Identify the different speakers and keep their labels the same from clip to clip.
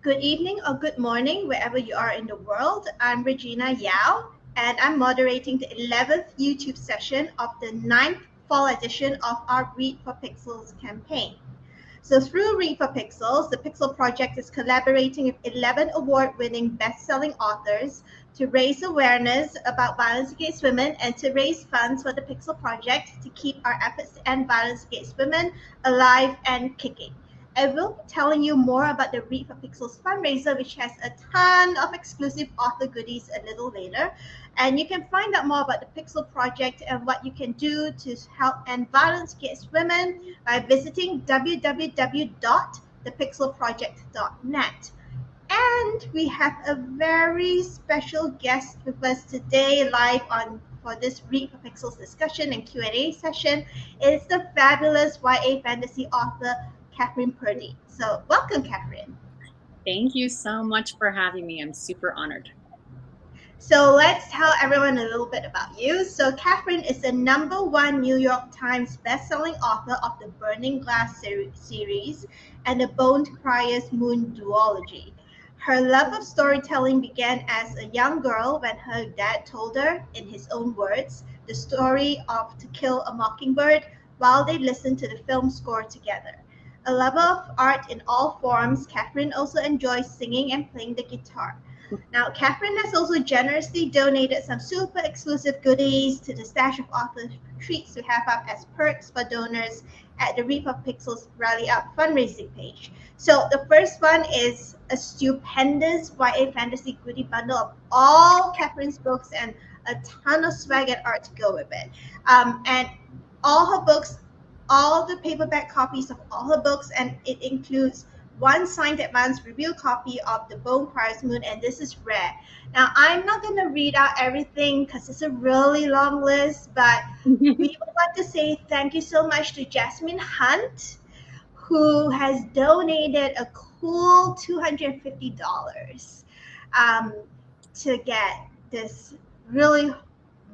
Speaker 1: good evening or good morning, wherever you are in the world. I'm Regina Yao, and I'm moderating the 11th YouTube session of the 9th fall edition of our Read for Pixels campaign. So through Read for Pixels, the Pixel Project is collaborating with 11 award-winning best-selling authors to raise awareness about violence against women and to raise funds for the Pixel Project to keep our efforts to end violence against women alive and kicking. I will be telling you more about the Read for Pixels fundraiser, which has a ton of exclusive author goodies a little later. And you can find out more about the Pixel Project and what you can do to help end violence against women by visiting www.thepixelproject.net. And we have a very special guest with us today live on for this Read for Pixels discussion and Q&A session. It's the fabulous YA fantasy author Kathryn Purdie. So welcome, Kathryn.
Speaker 2: Thank you so much for having me. I'm super honored.
Speaker 1: So let's tell everyone a little bit about you. So Kathryn is the #1 New York Times bestselling author of the Burning Glass series and the Bone Crier's Moon duology. Her love of storytelling began as a young girl when her dad told her, in his own words, the story of To Kill a Mockingbird while they listened to the film score together. A lover of art in all forms, Kathryn also enjoys singing and playing the guitar. Now, Kathryn has also generously donated some super exclusive goodies to the stash of author treats we have up as perks for donors at the Read for Pixels Rally Up fundraising page. So the first one is a stupendous YA fantasy goodie bundle of all Kathryn's books and a ton of swag and art to go with it. And all her books, all the paperback copies of all her books, and it includes one signed advance review copy of The Bone Crier's Moon, and this is rare. Now, I'm not going to read out everything because it's a really long list, but we would like to say thank you so much to Jasmine Hunt, who has donated a cool $250 to get this really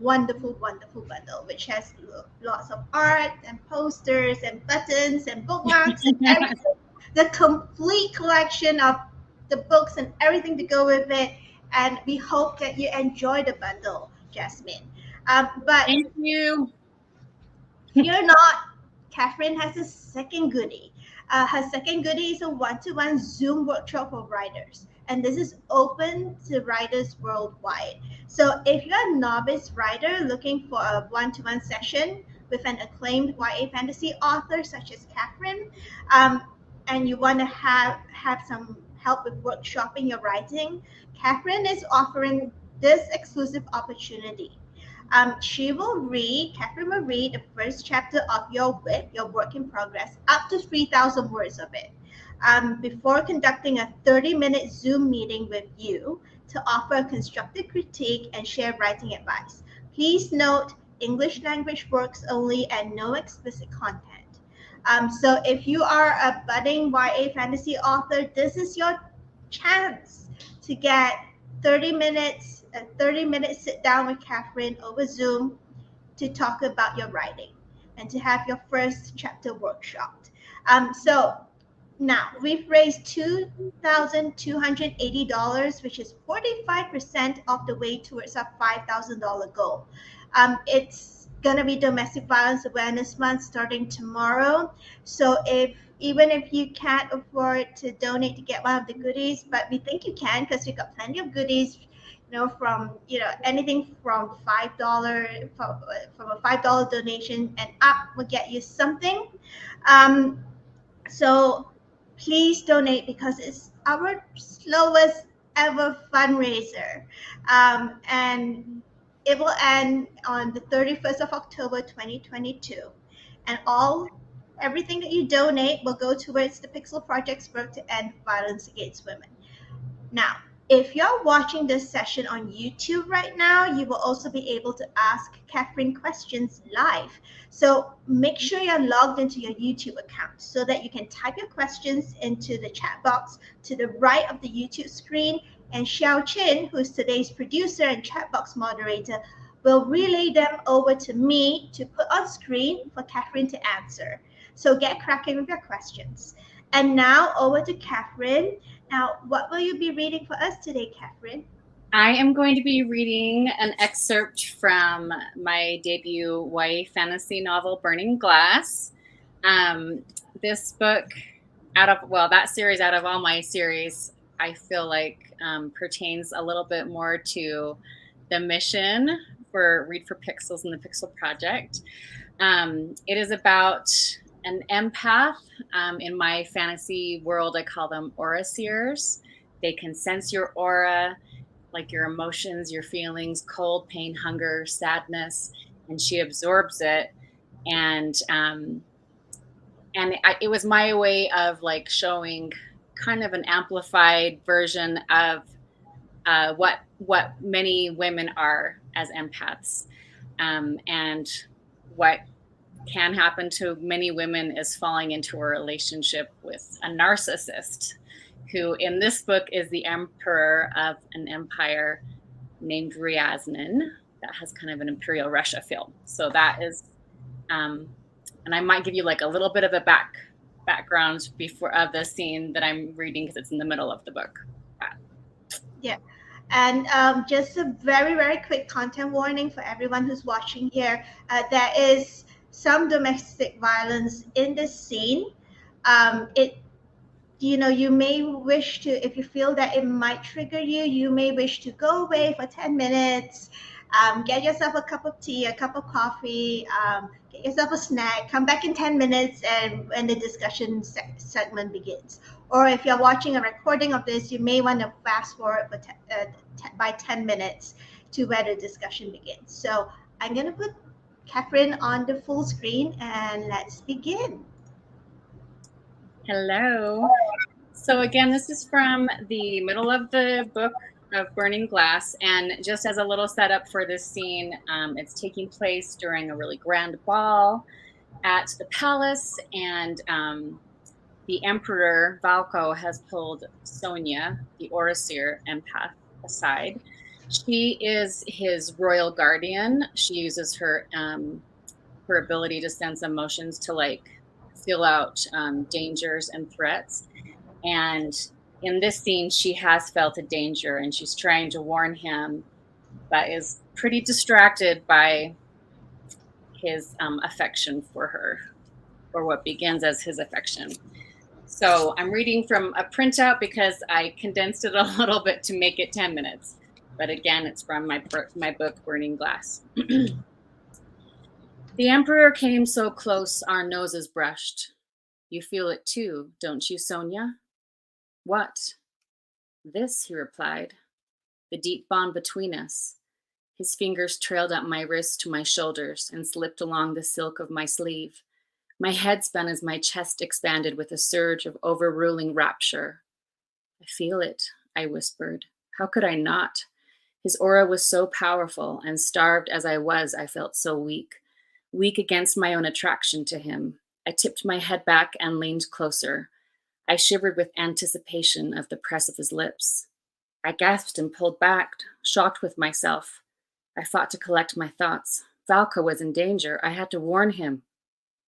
Speaker 1: wonderful bundle, which has lots of art and posters and buttons and bookmarks and everything. The complete collection of the books and everything to go with it. And we hope that you enjoy the bundle, Jasmine. But
Speaker 2: Thank you.
Speaker 1: fear not, Kathryn has a second goodie. Her second goodie is a one-to-one Zoom workshop for writers. And this is open to writers worldwide. So if you're a novice writer looking for a one-to-one session with an acclaimed YA fantasy author such as Kathryn, and you want to have some help with workshopping your writing, Kathryn is offering this exclusive opportunity. Kathryn will read the first chapter of your WIP, your work in progress, up to 3,000 words of it, before conducting a 30-minute Zoom meeting with you to offer a constructive critique and share writing advice. Please note, English language works only and no explicit content. So if you are a budding YA fantasy author, this is your chance to get 30 minute sit down with Kathryn over Zoom to talk about your writing and to have your first chapter workshopped. So now we've raised $2,280, which is 45% of the way towards our $5,000 goal. It's going to be Domestic Violence Awareness Month starting tomorrow. So even if you can't afford to donate to get one of the goodies, but we think you can because we've got plenty of goodies, from anything from $5 from a $5 donation and up will get you something. So please donate because it's our slowest ever fundraiser, and it will end on the 31st of October 2022, and everything that you donate will go towards the Pixel Project's work to end violence against women. Now, if you're watching this session on YouTube right now, you will also be able to ask Kathryn questions live. So make sure you're logged into your YouTube account so that you can type your questions into the chat box to the right of the YouTube screen, and Xiao Chin, who is today's producer and chat box moderator, will relay them over to me to put on screen for Kathryn to answer. So get cracking with your questions. And now over to Kathryn Now, what will you be reading for us today, Kathryn?
Speaker 2: I am going to be reading an excerpt from my debut YA fantasy novel, Burning Glass. This book, that series, out of all my series, I feel like pertains a little bit more to the mission for Read for Pixels and the Pixel Project. It is about an empath. In my fantasy world, I call them aura seers. They can sense your aura, like your emotions, your feelings, cold, pain, hunger, sadness, and she absorbs it. And it was my way of like showing kind of an amplified version of what many women are as empaths, and what can happen to many women is falling into a relationship with a narcissist, who in this book is the emperor of an empire named Ryaznin that has kind of an Imperial Russia feel. So that is, and I might give you like a little bit of a background before of the scene that I'm reading because it's in the middle of the book.
Speaker 1: Yeah. And just a very, very quick content warning for everyone who's watching here. There is some domestic violence in this scene. It you may wish to, if you feel that it might trigger you, you may wish to go away for 10 minutes, get yourself a cup of tea, a cup of coffee, get yourself a snack, come back in 10 minutes and when the discussion segment begins. Or if you're watching a recording of this, you may want to fast forward for by 10 minutes to where the discussion begins. So I'm going to put Kathryn on the full screen and let's begin.
Speaker 2: Hello. So again, this is from the middle of the book of Burning Glass. And just as a little setup for this scene, it's taking place during a really grand ball at the palace. And the emperor, Valko, has pulled Sonia, the Oraseer empath, aside. She is his royal guardian. She uses her ability to sense emotions to like feel out dangers and threats. And in this scene, she has felt a danger and she's trying to warn him, but is pretty distracted by his affection for her, or what begins as his affection. So I'm reading from a printout because I condensed it a little bit to make it 10 minutes. But again, it's from my book, Burning Glass. The emperor came so close, our noses brushed. You feel it too, don't you, Sonia? What? This, he replied. The deep bond between us. His fingers trailed up my wrists to my shoulders and slipped along the silk of my sleeve. My head spun as my chest expanded with a surge of overruling rapture. I feel it, I whispered. How could I not? His aura was so powerful, and starved as I was, I felt so weak. Weak against my own attraction to him. I tipped my head back and leaned closer. I shivered with anticipation of the press of his lips. I gasped and pulled back, shocked with myself. I fought to collect my thoughts. Valko was in danger. I had to warn him.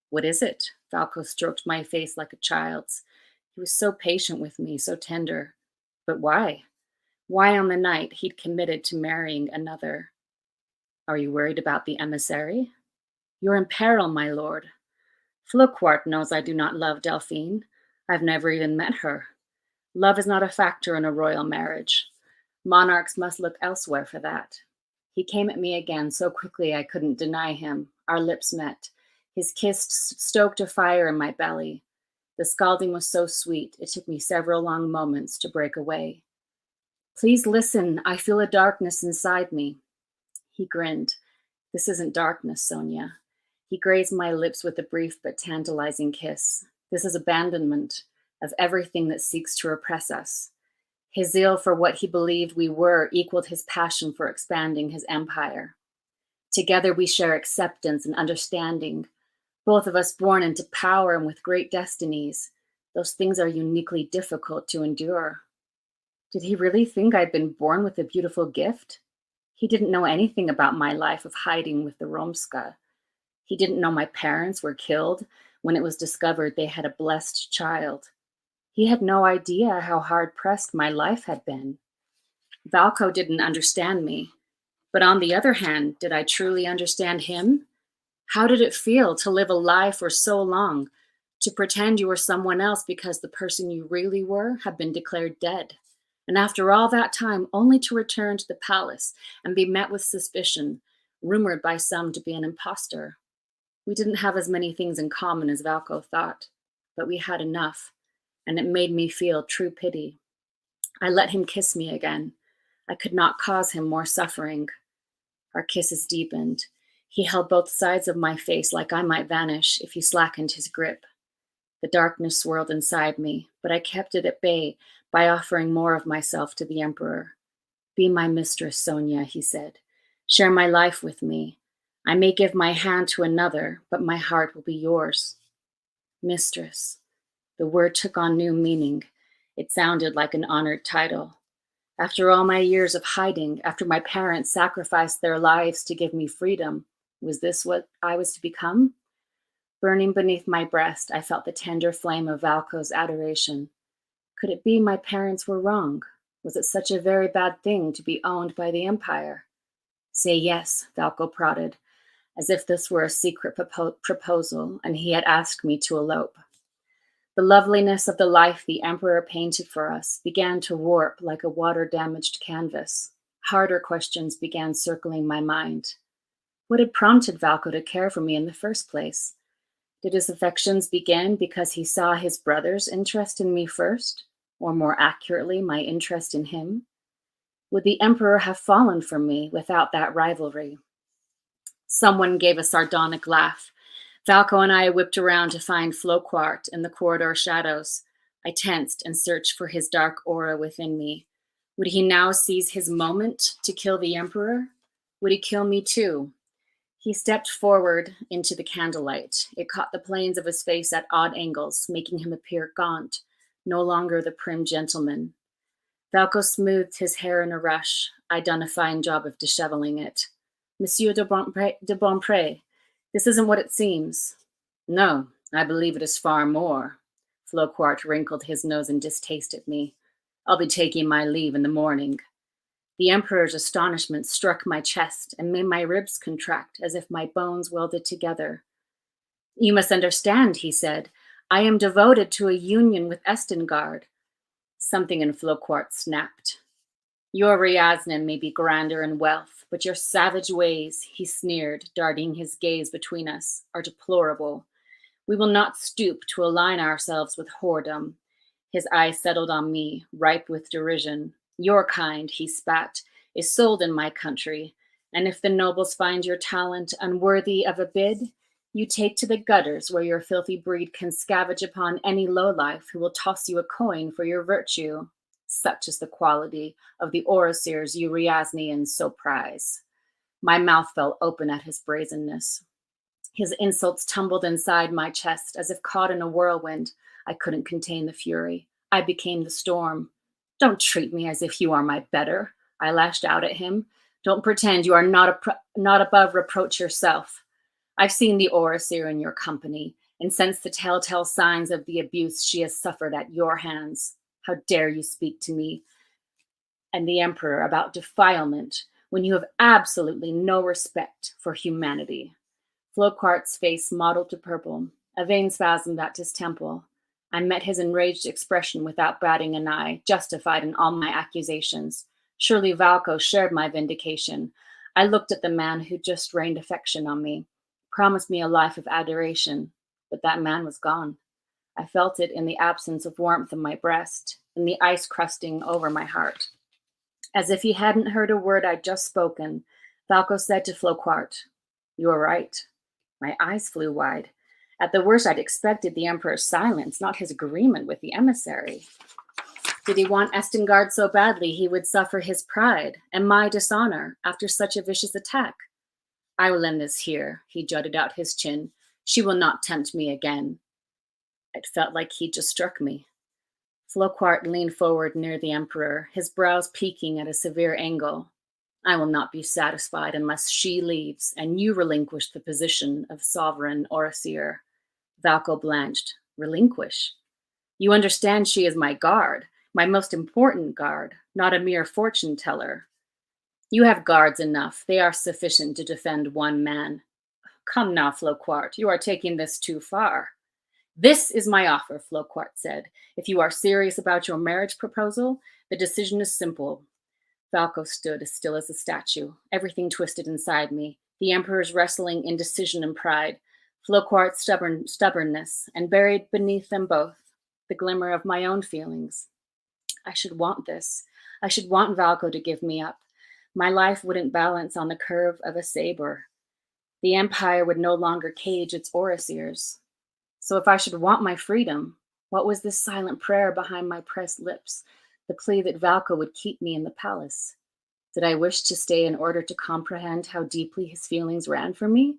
Speaker 2: What is it? Valko stroked my face like a child's. He was so patient with me, so tender. But why? Why on the night he'd committed to marrying another? Are you worried about the emissary? You're in peril, my lord. Floquart knows I do not love Delphine. I've never even met her. Love is not a factor in a royal marriage. Monarchs must look elsewhere for that. He came at me again so quickly I couldn't deny him. Our lips met. His kiss stoked a fire in my belly. The scalding was so sweet, it took me several long moments to break away. Please listen, I feel a darkness inside me. He grinned. This isn't darkness, Sonia. He grazed my lips with a brief but tantalizing kiss. This is abandonment of everything that seeks to repress us. His zeal for what he believed we were equaled his passion for expanding his empire. Together we share acceptance and understanding, both of us born into power and with great destinies. Those things are uniquely difficult to endure. Did he really think I'd been born with a beautiful gift? He didn't know anything about my life of hiding with the Romska. He didn't know my parents were killed when it was discovered they had a blessed child. He had no idea how hard-pressed my life had been. Valko didn't understand me. But on the other hand, did I truly understand him? How did it feel to live a lie for so long, to pretend you were someone else because the person you really were had been declared dead? And after all that time, only to return to the palace and be met with suspicion, rumored by some to be an imposter. We didn't have as many things in common as Valko thought, but we had enough, and it made me feel true pity. I let him kiss me again. I could not cause him more suffering. Our kisses deepened. He held both sides of my face like I might vanish if he slackened his grip. The darkness swirled inside me, but I kept it at bay by offering more of myself to the Emperor. Be my mistress, Sonia, he said. Share my life with me. I may give my hand to another, but my heart will be yours. Mistress. The word took on new meaning. It sounded like an honored title. After all my years of hiding, after my parents sacrificed their lives to give me freedom, was this what I was to become? Burning beneath my breast, I felt the tender flame of Valko's adoration. Could it be my parents were wrong? Was it such a very bad thing to be owned by the Empire? Say yes, Valko prodded, as if this were a secret proposal and he had asked me to elope. The loveliness of the life the Emperor painted for us began to warp like a water-damaged canvas. Harder questions began circling my mind. What had prompted Valko to care for me in the first place? Did his affections begin because he saw his brother's interest in me first, or more accurately, my interest in him? Would the Emperor have fallen for me without that rivalry? Someone gave a sardonic laugh. Valko and I whipped around to find Floquart in the corridor shadows. I tensed and searched for his dark aura within me. Would he now seize his moment to kill the Emperor? Would he kill me too? He stepped forward into the candlelight. It caught the planes of his face at odd angles, making him appear gaunt, no longer the prim gentleman. Valko smoothed his hair in a rush. I'd done a fine job of disheveling it. Monsieur de Bonpré, this isn't what it seems. No, I believe it is far more. Floquart wrinkled his nose in distaste at me. I'll be taking my leave in the morning. The Emperor's astonishment struck my chest and made my ribs contract as if my bones welded together. You must understand, he said. I am devoted to a union with Estengard. Something in Floquart snapped. Your Ryaznin may be grander in wealth, but your savage ways, he sneered, darting his gaze between us, are deplorable. We will not stoop to align ourselves with whoredom. His eyes settled on me, ripe with derision. Your kind, he spat, is sold in my country, and if the nobles find your talent unworthy of a bid, you take to the gutters where your filthy breed can scavenge upon any lowlife who will toss you a coin for your virtue. Such is the quality of the Orosirs you Ryaznians so prize. My mouth fell open at his brazenness. His insults tumbled inside my chest as if caught in a whirlwind. I couldn't contain the fury. I became the storm. Don't treat me as if you are my better, I lashed out at him. Don't pretend you are not above reproach yourself. I've seen the Orosir in your company and sensed the telltale signs of the abuse she has suffered at your hands. How dare you speak to me and the Emperor about defilement when you have absolutely no respect for humanity? Floquart's face mottled to purple. A vein spasmed at his temple. I met his enraged expression without batting an eye, justified in all my accusations. Surely Valko shared my vindication. I looked at the man who just rained affection on me, promised me a life of adoration, but that man was gone. I felt it in the absence of warmth in my breast, in the ice crusting over my heart. As if he hadn't heard a word I'd just spoken, Valko said to Floquart, "You are right." My eyes flew wide. At the worst, I'd expected the Emperor's silence, not his agreement with the emissary. Did he want Estengard so badly he would suffer his pride and my dishonor after such a vicious attack? I will end this here, he jutted out his chin. She will not tempt me again. It felt like he'd just struck me. Floquart leaned forward near the Emperor, his brows peaking at a severe angle. I will not be satisfied unless she leaves and you relinquish the position of sovereign Orosir. Valko blanched. Relinquish? You understand she is my guard, my most important guard, not a mere fortune teller. You have guards enough. They are sufficient to defend one man. Come now, Floquart, you are taking this too far. This is my offer, Floquart said. If you are serious about your marriage proposal, the decision is simple. Valko stood as still as a statue, everything twisted inside me, the Emperor's wrestling indecision and pride, Floquart's stubbornness, and buried beneath them both, the glimmer of my own feelings. I should want this. I should want Valko to give me up. My life wouldn't balance on the curve of a saber. The Empire would no longer cage its overseers. So if I should want my freedom, what was this silent prayer behind my pressed lips, the plea that Valko would keep me in the palace? Did I wish to stay in order to comprehend how deeply his feelings ran for me?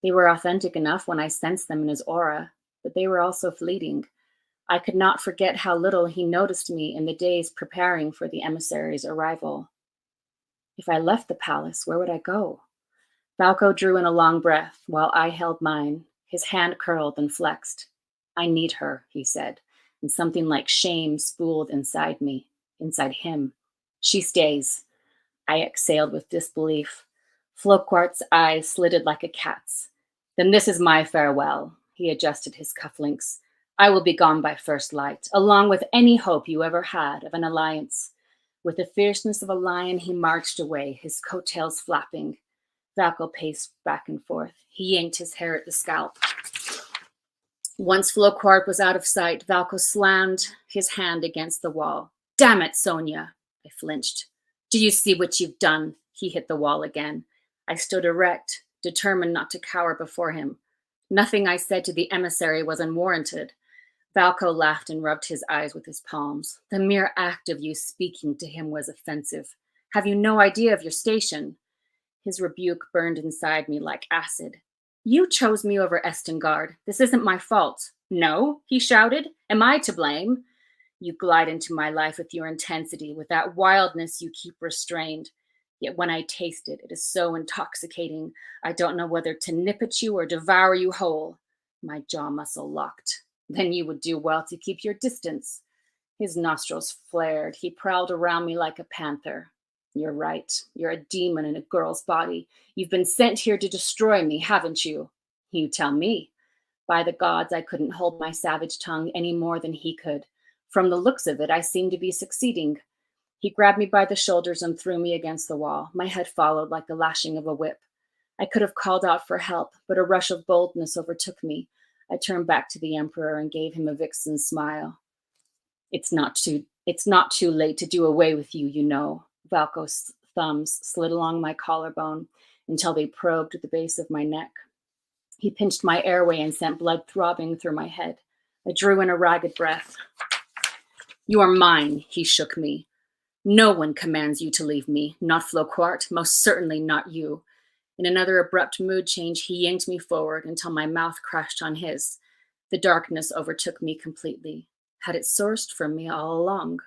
Speaker 2: They were authentic enough when I sensed them in his aura, but they were also fleeting. I could not forget how little he noticed me in the days preparing for the emissary's arrival. If I left the palace, where would I go? Valko drew in a long breath while I held mine. His hand curled and flexed. I need her, he said, and something like shame spooled inside me, inside him. She stays. I exhaled with disbelief. Floquart's eyes slitted like a cat's. Then this is my farewell. He adjusted his cufflinks. I will be gone by first light, along with any hope you ever had of an alliance. With the fierceness of a lion, he marched away, his coattails flapping. Valko paced back and forth. He yanked his hair at the scalp. Once Floquart was out of sight, Valko slammed his hand against the wall. Damn it, Sonia! I flinched. Do you see what you've done? He hit the wall again. I stood erect, determined not to cower before him. Nothing I said to the emissary was unwarranted. Valko laughed and rubbed his eyes with his palms. The mere act of you speaking to him was offensive. Have you no idea of your station? His rebuke burned inside me like acid. You chose me over Estengard. This isn't my fault. No, he shouted. Am I to blame? You glide into my life with your intensity, with that wildness you keep restrained. Yet when I taste it, it is so intoxicating, I don't know whether to nip at you or devour you whole. My jaw muscle locked. Then you would do well to keep your distance. His nostrils flared. He prowled around me like a panther. You're right. You're a demon in a girl's body. You've been sent here to destroy me, haven't you? You tell me. By the gods, I couldn't hold my savage tongue any more than he could. From the looks of it, I seemed to be succeeding. He grabbed me by the shoulders and threw me against the wall. My head followed like the lashing of a whip. I could have called out for help, but a rush of boldness overtook me. I turned back to the Emperor and gave him a vixen's smile. It's not too late to do away with you, you know. Valko's thumbs slid along my collarbone until they probed the base of my neck. He pinched my airway and sent blood throbbing through my head. I drew in a ragged breath. You are mine, he shook me. No one commands you to leave me, not Floquart, most certainly not you. In another abrupt mood change, he yanked me forward until my mouth crashed on his. The darkness overtook me completely. Had it sourced from me all along?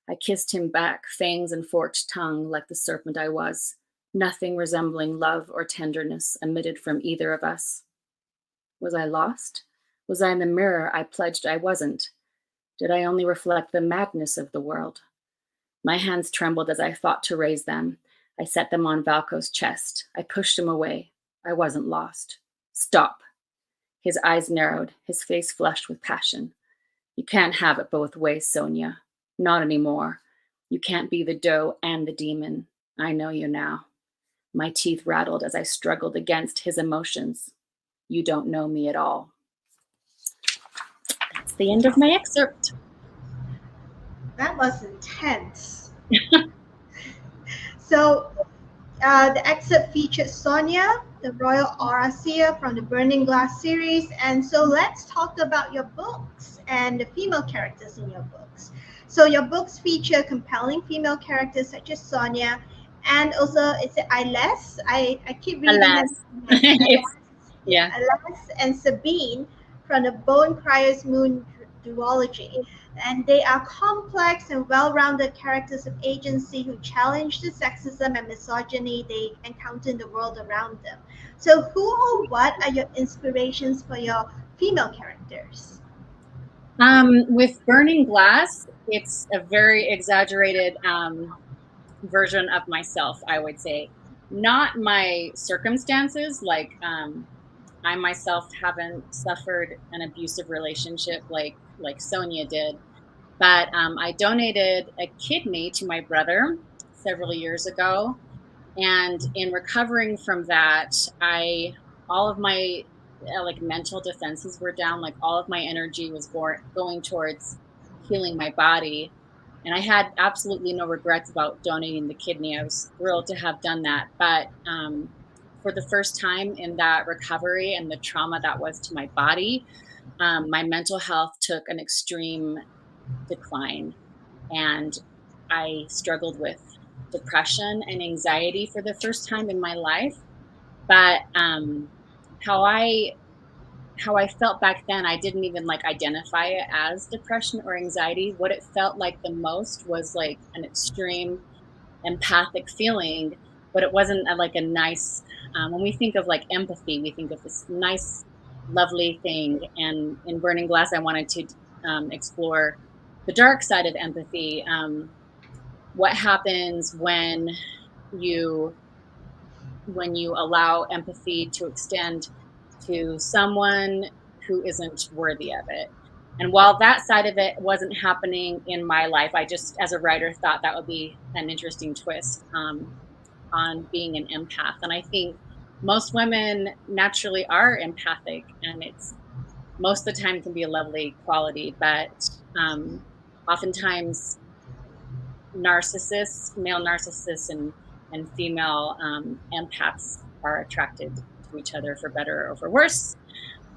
Speaker 2: I kissed him back, fangs and forked tongue like the serpent I was. Nothing resembling love or tenderness emitted from either of us. Was I lost? Was I in the mirror I pledged I wasn't? Did I only reflect the madness of the world? My hands trembled as I fought to raise them. I set them on Valko's chest. I pushed him away. I wasn't lost. Stop. His eyes narrowed, his face flushed with passion. You can't have it both ways, Sonia. Not anymore. You can't be the doe and the demon. I know you now. My teeth rattled as I struggled against his emotions. You don't know me at all. That's the end of my excerpt.
Speaker 1: That was intense. So the excerpt featured Sonia, the royal aura seer from the Burning Glass series. And so let's talk about your books and the female characters in your books. So your books feature compelling female characters such as Sonia, and also is it Iles? I keep reading
Speaker 2: Alas. Yeah.
Speaker 1: Alas and Sabine from the Bone Crier's Moon duology. And they are complex and well-rounded characters of agency who challenge the sexism and misogyny they encounter in the world around them. So who or what are your inspirations for your female characters?
Speaker 2: With Burning Glass, it's a very exaggerated version of myself, I would say. Not my circumstances, like I myself haven't suffered an abusive relationship like Sonia did, but I donated a kidney to my brother several years ago, and in recovering from that, I all of my like mental defenses were down, like all of my energy was going towards healing my body, and I had absolutely no regrets about donating the kidney. I was thrilled to have done that, but for the first time in that recovery and the trauma that was to my body, my mental health took an extreme decline, and I struggled with depression and anxiety for the first time in my life. But how I how I felt back then, I didn't even like identify it as depression or anxiety. What it felt like the most was like an extreme empathic feeling, but it wasn't like a nice. When we think of like empathy, we think of this nice, lovely thing. And in Burning Glass, I wanted to explore the dark side of empathy. What happens you when you allow empathy to extend to someone who isn't worthy of it. And while that side of it wasn't happening in my life, I just, as a writer, thought that would be an interesting twist on being an empath. And I think most women naturally are empathic, and it's most of the time can be a lovely quality, but oftentimes male narcissists and female empaths are attracted to each other for better or for worse,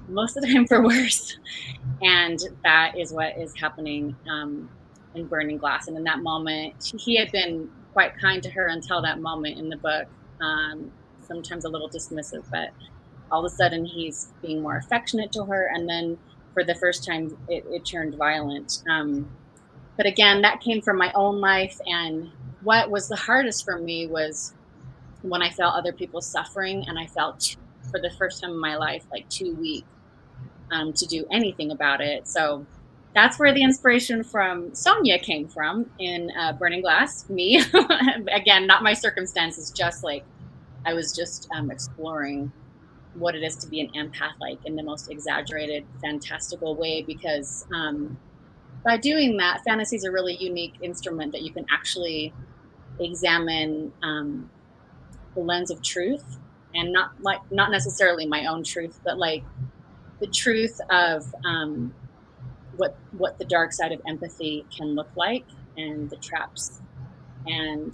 Speaker 2: most of the time for worse. And that is what is happening in Burning Glass. And in that moment, he had been quite kind to her until that moment in the book, sometimes a little dismissive, but all of a sudden he's being more affectionate to her. And then for the first time, it turned violent. But again, that came from my own life. And what was the hardest for me was when I felt other people suffering, and I felt for the first time in my life like too weak to do anything about it. So that's where the inspiration from Sonia came from in Burning Glass. Me, again, not my circumstances, just like I was just exploring what it is to be an empath, like in the most exaggerated, fantastical way, because by doing that, fantasy is a really unique instrument that you can actually examine the lens of truth, and not necessarily my own truth, but like the truth of what the dark side of empathy can look like, and the traps and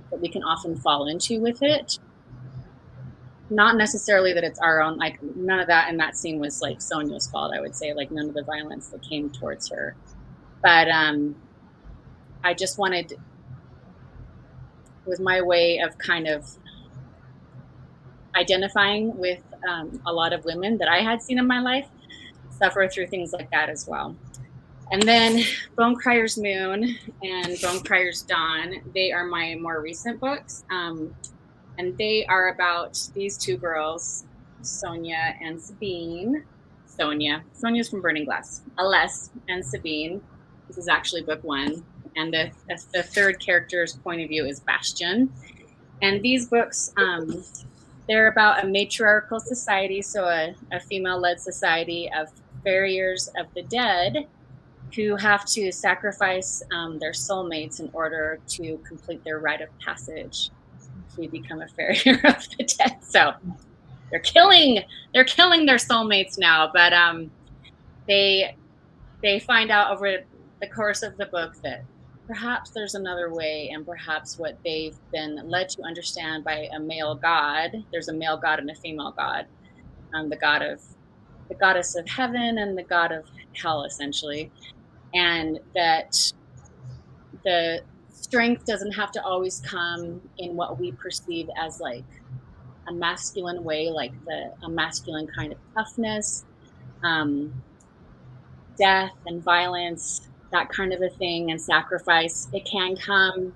Speaker 2: that we can often fall into with it. Not necessarily that it's our own, like none of that in that scene was like Sonia's fault, I would say, like none of the violence that came towards her. But I just wanted, was my way of kind of identifying with a lot of women that I had seen in my life suffer through things like that as well. And then Bone Crier's Moon and Bone Crier's Dawn, they are my more recent books. And they are about these two girls, Sonia and Sabine. Sonia's from Burning Glass. Aless and Sabine. This is actually book one. And the third character's point of view is Bastion. And these books, they're about a matriarchal society, so a female-led society of farriers of the dead who have to sacrifice their soulmates in order to complete their rite of passage to become a farrier of the dead. So they're killing their soulmates now, but they find out over the course of the book that perhaps there's another way, and perhaps what they've been led to understand by a male god. There's a male god and a female god, the goddess of heaven and the god of hell, essentially, and that the strength doesn't have to always come in what we perceive as like a masculine way, like a masculine kind of toughness, um, death and violence, that kind of a thing, and sacrifice. It can come.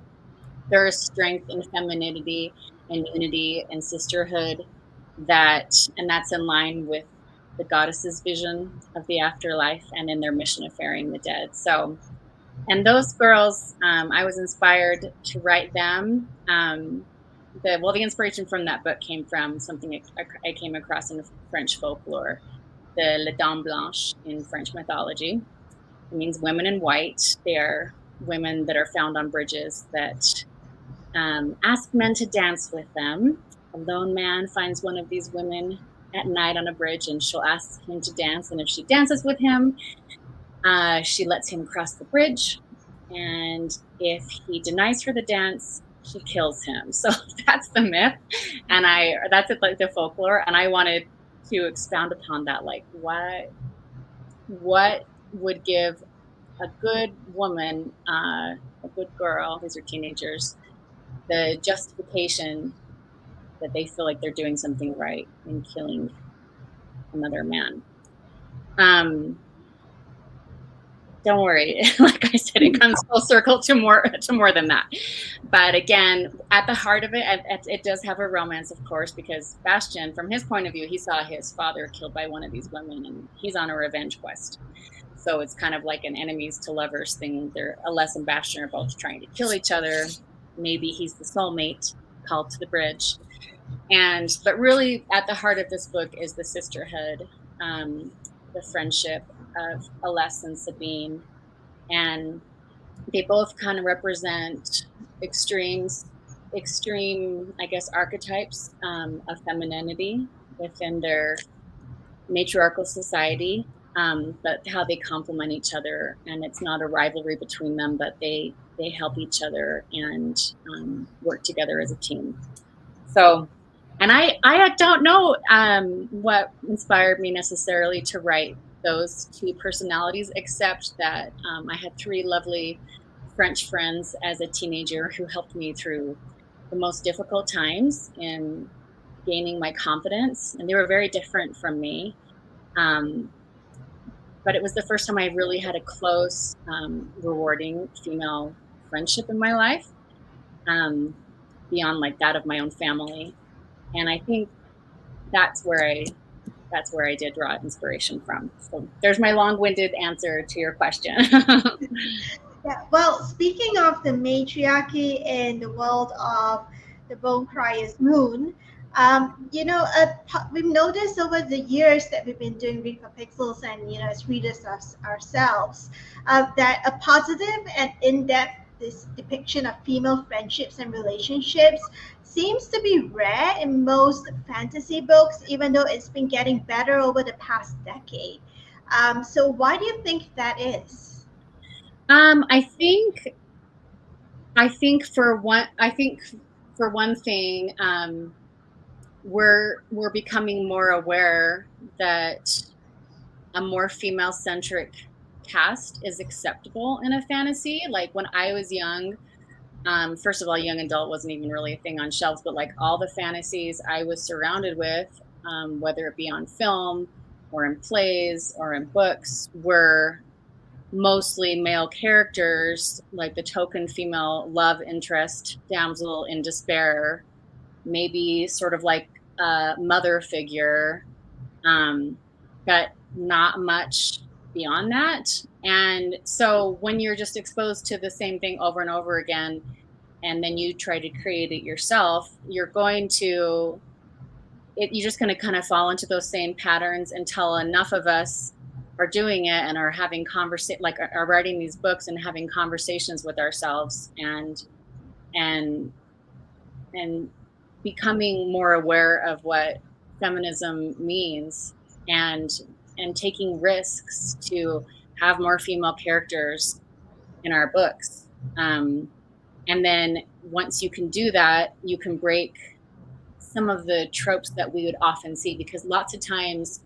Speaker 2: There is strength in femininity and unity and sisterhood, and that's in line with the goddess's vision of the afterlife and in their mission of ferrying the dead. So, and those girls, I was inspired to write them. The inspiration from that book came from something I came across in French folklore, the Les Dames Blanches in French mythology. It means women in white. They are women that are found on bridges that ask men to dance with them. A lone man finds one of these women at night on a bridge, and she'll ask him to dance. And if she dances with him, she lets him cross the bridge. And if he denies her the dance, she kills him. So that's the myth, and that's it, like the folklore. And I wanted to expound upon that, like what would give a good woman, a good girl, these are teenagers, the justification that they feel like they're doing something right in killing another man. Don't worry, like I said, it comes full circle to more than that. But again, at the heart of it, it does have a romance, of course, because Bastian, from his point of view, he saw his father killed by one of these women, and he's on a revenge quest. So it's kind of like an enemies to lovers thing. They're Aless and Bastian are both trying to kill each other. Maybe he's the soulmate called to the bridge. But really at the heart of this book is the sisterhood, the friendship of Aless and Sabine. And they both kind of represent extreme, I guess, archetypes of femininity within their matriarchal society, but how they complement each other. And it's not a rivalry between them, but they help each other and work together as a team. So, and I don't know what inspired me necessarily to write those two personalities, except that I had three lovely French friends as a teenager who helped me through the most difficult times in gaining my confidence. And they were very different from me. But it was the first time I really had a close, rewarding female friendship in my life, beyond like that of my own family. And I think that's where I did draw inspiration from. So there's my long-winded answer to your question.
Speaker 1: Yeah. Well, speaking of the matriarchy in the world of the Bone Crier's Moon, we've noticed over the years that we've been doing Read for Pixels and, as readers ourselves, that a positive and in-depth this depiction of female friendships and relationships seems to be rare in most fantasy books, even though it's been getting better over the past decade. So why do you think that is?
Speaker 2: I think for one thing, we're becoming more aware that a more female centric cast is acceptable in a fantasy. Like when I was young, first of all, young adult wasn't even really a thing on shelves, but like all the fantasies I was surrounded with, whether it be on film or in plays or in books, were mostly male characters, like the token female love interest, damsel in despair, maybe sort of like a mother figure, but not much beyond that. And so when you're just exposed to the same thing over and over again, and then you try to create it yourself, you're just going to kind of fall into those same patterns until enough of us are doing it and are having are writing these books and having conversations with ourselves and and becoming more aware of what feminism means and taking risks to have more female characters in our books. And then once you can do that, you can break some of the tropes that we would often see, because lots of times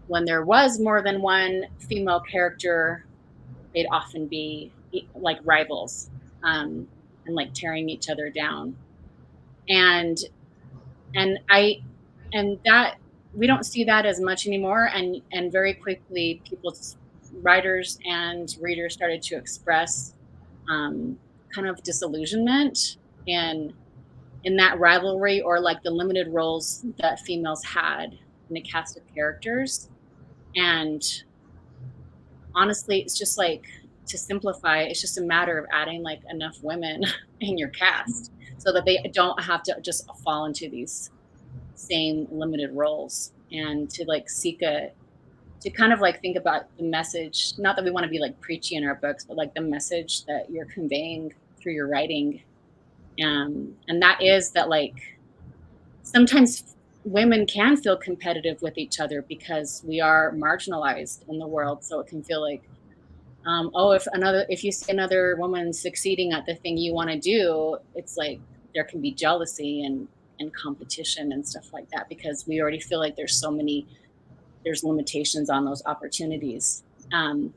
Speaker 2: when there was more than one female character, they'd often be like rivals, and like tearing each other down. And that we don't see that as much anymore. And very quickly, writers and readers started to express kind of disillusionment in that rivalry, or like the limited roles that females had in a cast of characters. And honestly, it's just like, to simplify, it's just a matter of adding like enough women in your cast so that they don't have to just fall into these same limited roles, and to like to kind of like think about the message, not that we want to be like preachy in our books, but like the message that you're conveying through your writing. And that is that like sometimes women can feel competitive with each other because we are marginalized in the world. So it can feel like, oh, if you see another woman succeeding at the thing you want to do, it's like there can be jealousy and competition and stuff like that, because we already feel like there's limitations on those opportunities. Um,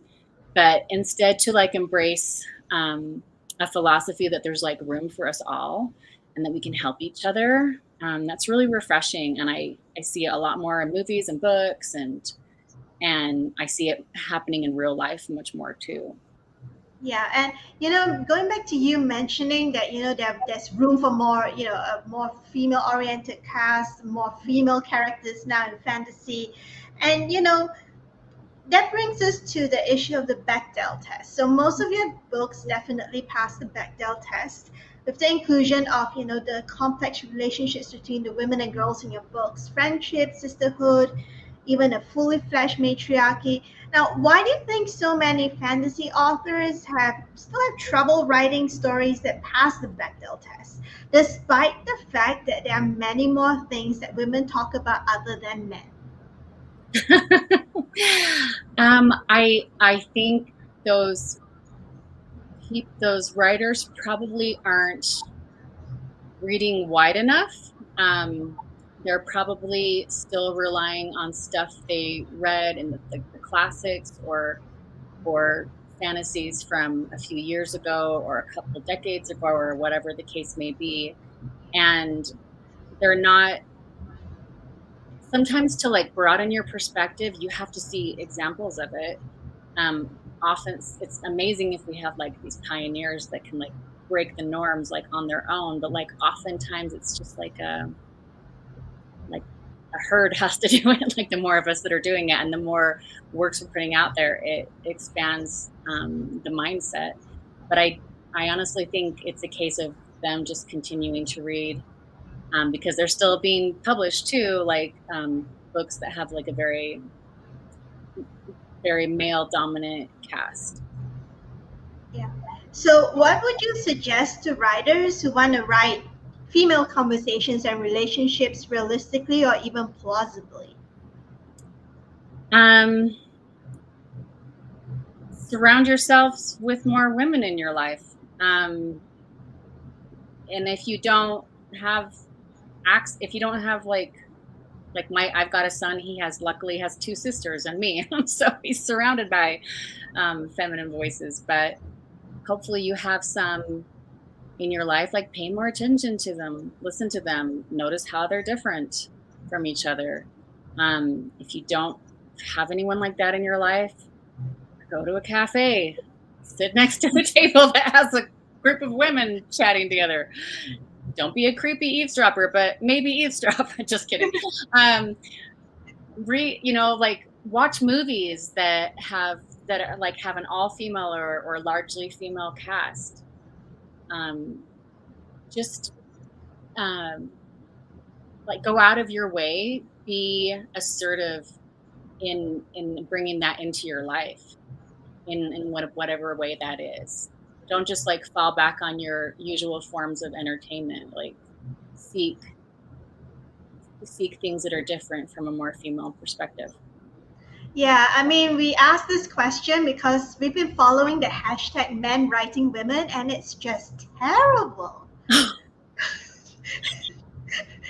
Speaker 2: but instead to like embrace a philosophy that there's like room for us all and that we can help each other. That's really refreshing. And I see it a lot more in movies and books, and I see it happening in real life much more too.
Speaker 1: Yeah, and going back to you mentioning that there's room for more, a more female-oriented cast, more female characters now in fantasy, and that brings us to the issue of the Bechdel test. So most of your books definitely pass the Bechdel test with the inclusion of, the complex relationships between the women and girls in your books, friendship, sisterhood, even a fully fledged matriarchy. Now, why do you think so many fantasy authors still have trouble writing stories that pass the Bechdel test, despite the fact that there are many more things that women talk about other than men?
Speaker 2: I think those those writers probably aren't reading wide enough. They're probably still relying on stuff they read in the classics, or fantasies from a few years ago or a couple decades ago, or whatever the case may be. And they're not, sometimes to like broaden your perspective, you have to see examples of it. Often it's amazing if we have like these pioneers that can like break the norms like on their own, but like oftentimes it's just like a herd has to do it. Like the more of us that are doing it and the more works we're putting out there, it expands the mindset. But I honestly think it's a case of them just continuing to read, because they're still being published too, like books that have like a very male dominant cast.
Speaker 1: Yeah. So, what would you suggest to writers who want to write female conversations and relationships realistically or even plausibly?
Speaker 2: um Surround yourselves with more women in your life. And if you don't have if you don't have like my I've got a son, he luckily has two sisters and me. So he's surrounded by feminine voices. But hopefully you have some in your life. Like, pay more attention to them, listen to them, notice how they're different from each other. If you don't have anyone like that in your life, go to a cafe, sit next to a table that has a group of women chatting together. Don't be a creepy eavesdropper, but maybe eavesdrop. Just kidding. Um, like watch movies that are like have an all female or largely female cast. Um, just um, like go out of your way, be assertive in bringing that into your life in whatever way that is. Don't just like fall back on your usual forms of entertainment. Like seek seek things that are different from a more female perspective.
Speaker 1: Yeah, I mean, we asked this question because we've been following the hashtag men writing women, and it's just terrible.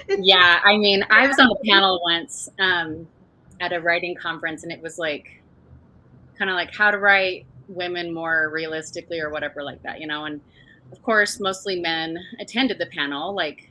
Speaker 1: It's
Speaker 2: Yeah, I mean, I was on a panel once at a writing conference, and it was like kind of like how to write women more realistically or whatever like that, you know. And of course, mostly men attended the panel, like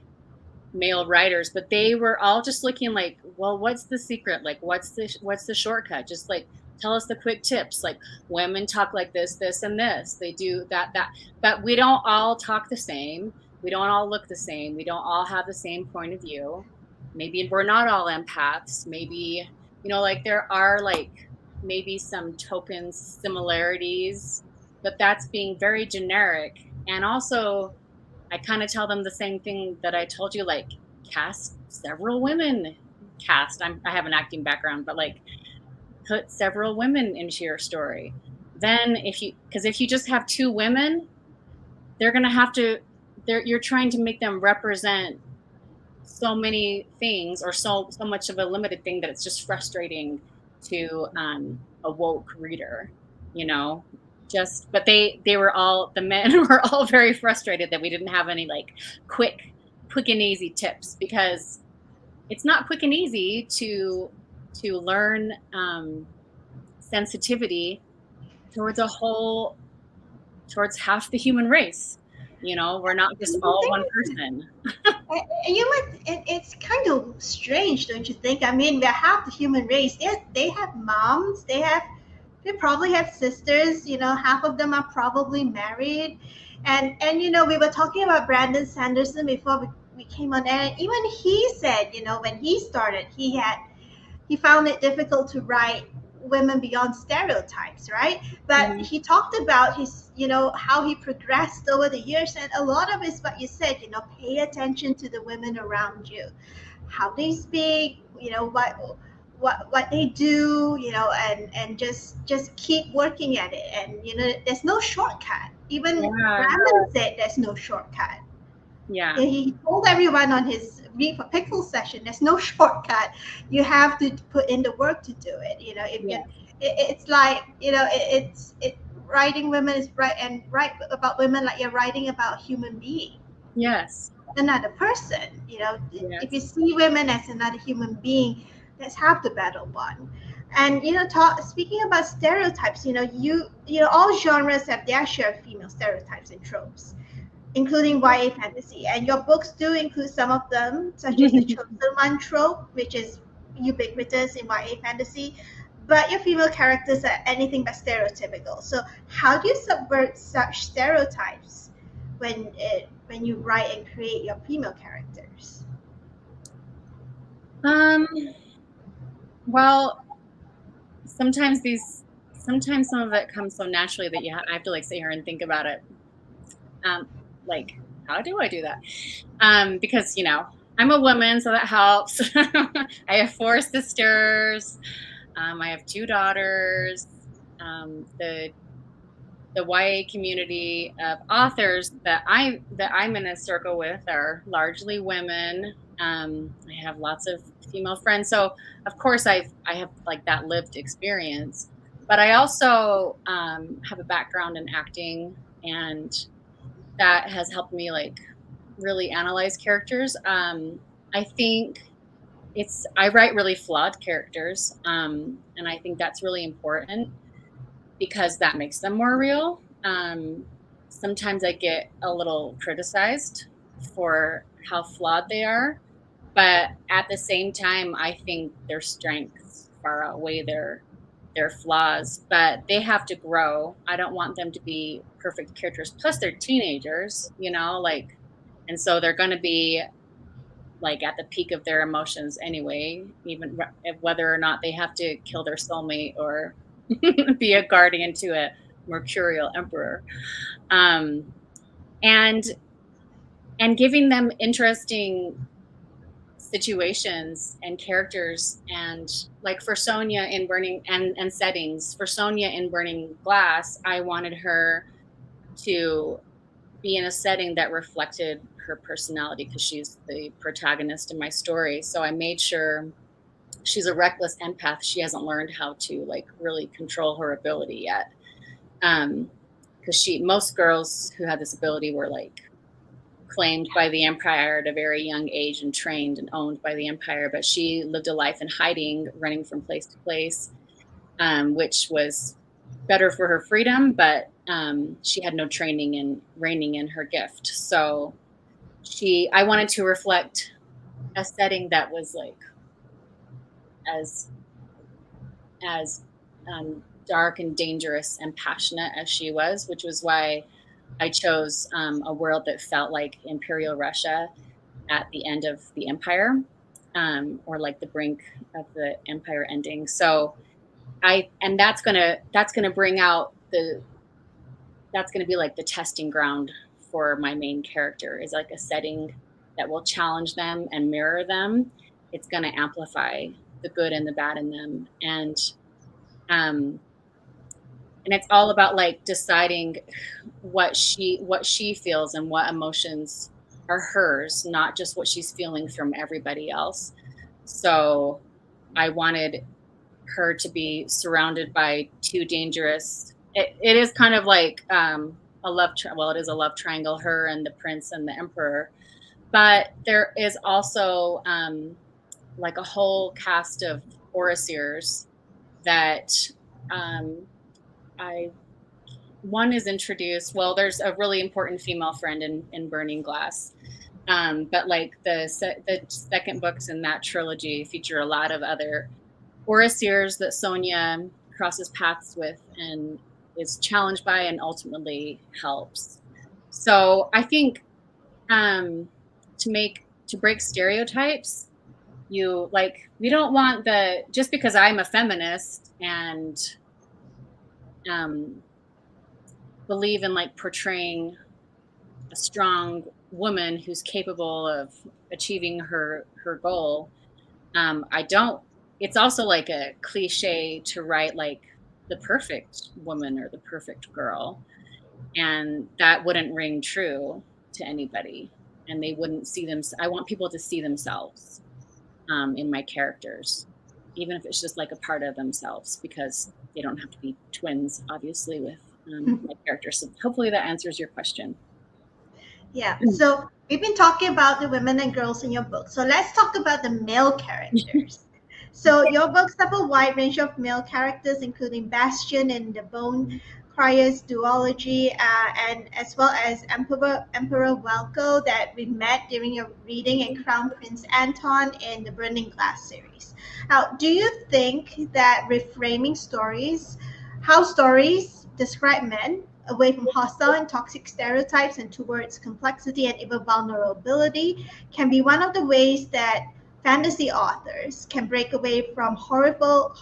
Speaker 2: male writers, but they were all just looking like, well, what's the secret? Like, what's the shortcut? Just like tell us the quick tips. Like, women talk like this, and this. They do that. But we don't all talk the same. We don't all look the same. We don't all have the same point of view. maybe we're not all empaths. Maybe, like there are like maybe some token similarities, but that's being very generic. And also, I kind of tell them the same thing that I told you, like cast several women. I have an acting background, but like put several women into your story. Then because if you just have two women, they're gonna have to. You're trying to make them represent so many things, or so much of a limited thing, that it's just frustrating to a woke reader, you know. Just but they were all the men were all very frustrated that we didn't have any like quick quick and easy tips, because it's not quick and easy to learn sensitivity towards towards half the human race. We're not just
Speaker 1: And the
Speaker 2: all one
Speaker 1: thing
Speaker 2: person.
Speaker 1: it's kind of strange, don't you think? I mean, they're half the human race. They have moms. They probably have sisters. Half of them are probably married, and we were talking about Brandon Sanderson before we came on air. And even he said, when he started, he found it difficult to write women beyond stereotypes, right? But
Speaker 2: Mhm.
Speaker 1: he talked about how he progressed over the years, and a lot of it's what you said. Pay attention to the women around you, how they speak, what they do, and just keep working at it. And there's no shortcut. Even
Speaker 2: Yeah,
Speaker 1: Brandon said there's no shortcut.
Speaker 2: yeah,
Speaker 1: He told everyone on his Read for Pixel session, there's no shortcut. You have to put in the work to do it. If you,
Speaker 2: yeah,
Speaker 1: it's like writing women is right, and write about women like you're writing about a human being,
Speaker 2: yes,
Speaker 1: another person. If you
Speaker 2: yes.
Speaker 1: see women as another human being, that's half the battle won. And speaking about stereotypes, all genres have their share of female stereotypes and tropes, including YA fantasy. And your books do include some of them, such as the chosen one trope, which is ubiquitous in YA fantasy. But your female characters are anything but stereotypical. So how do you subvert such stereotypes when you write and create your female characters?
Speaker 2: Um, well, sometimes some of it comes so naturally that I have to like sit here and think about it. Um, like, how do I do that? Because I'm a woman, so that helps. I have four sisters. I have two daughters. The YA community of authors that I'm in a circle with are largely women. I have lots of female friends, so of course I have like that lived experience. But I also have a background in acting, and that has helped me like really analyze characters. I think I write really flawed characters, and I think that's really important because that makes them more real. Sometimes I get a little criticized for how flawed they are, but at the same time, I think their strengths far outweigh their flaws. But they have to grow. I don't want them to be perfect characters. Plus, they're teenagers, like, and so they're going to be like at the peak of their emotions anyway, even whether or not they have to kill their soulmate or be a guardian to a mercurial emperor. um, and and giving them interesting situations and characters, and like for Sonia in Burning, and settings for Sonia in Burning Glass, I wanted her to be in a setting that reflected her personality because she's the protagonist in my story. So I made sure she's a reckless empath. She hasn't learned how to like really control her ability yet. Because most girls who had this ability were like claimed by the empire at a very young age and trained and owned by the empire, but she lived a life in hiding, running from place to place, which was better for her freedom, but she had no training in reining in her gift. So I wanted to reflect a setting that was like as as dark and dangerous and passionate as she was, which was why I chose a world that felt like Imperial Russia at the end of the empire. or like the brink of the empire ending. So that's gonna bring out that's gonna be like the testing ground for my main character, is like a setting that will challenge them and mirror them. It's gonna amplify the good and the bad in them. Um and it's all about like deciding what she feels and what emotions are hers, not just what she's feeling from everybody else. So I wanted her to be surrounded by two dangerous, it is kind of like well, it is a love triangle, her and the prince and the emperor, but there is also like a whole cast of Orasiers that um I one is introduced. Well, there's a really important female friend in Burning Glass. But like the second books in that trilogy feature a lot of other Orasiers that Sonia crosses paths with and is challenged by and ultimately helps. So I think to break stereotypes, we don't want just because I'm a feminist and um, believe in like portraying a strong woman who's capable of achieving her goal. I don't. It's also like a cliche to write like the perfect woman or the perfect girl, and that wouldn't ring true to anybody, and they wouldn't see them. I want people to see themselves in my characters, even if it's just like a part of themselves, because they don't have to be twins, obviously, with my characters. So hopefully that answers your question.
Speaker 1: Yeah. So we've been talking about the women and girls in your book. So let's talk about the male characters. So your books have a wide range of male characters, including Bastion in the Bone Criers duology, and as well as Emperor Welko that we met during your reading, and Crown Prince Anton in the Burning Glass series. Now, do you think that reframing stories, how stories describe men, away from hostile and toxic stereotypes and towards complexity and even vulnerability, can be one of the ways that fantasy authors can break away from horrible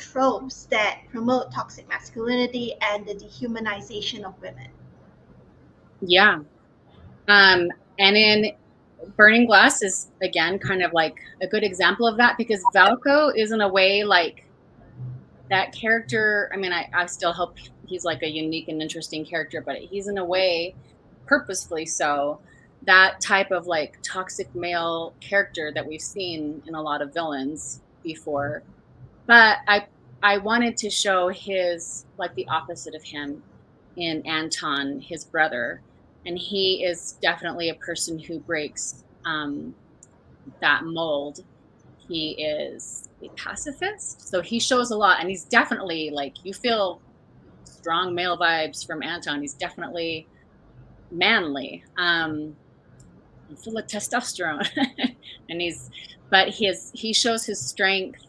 Speaker 1: tropes that promote toxic masculinity and the dehumanization of women?
Speaker 2: Yeah. And in Burning Glass is again kind of like a good example of that, because Valko is in a way like that character. I mean, I still hope he's like a unique and interesting character, but he's in a way purposefully so that type of like toxic male character that we've seen in a lot of villains before. But I wanted to show his like the opposite of him in Anton, his brother, and he is definitely a person who breaks that mold. He is a pacifist, so he shows a lot, and he's definitely like, you feel strong male vibes from Anton. He's definitely manly, and full of testosterone, and he shows his strength.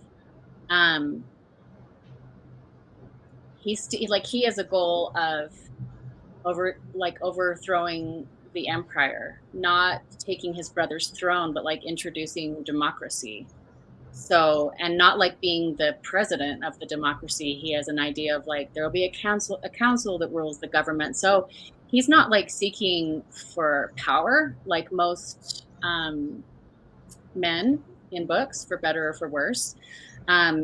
Speaker 2: Um, he has a goal of overthrowing the empire, not taking his brother's throne, but like introducing democracy. So, and not like being the president of the democracy. He has an idea of like there will be a council that rules the government. So he's not like seeking for power like most men in books, for better or for worse.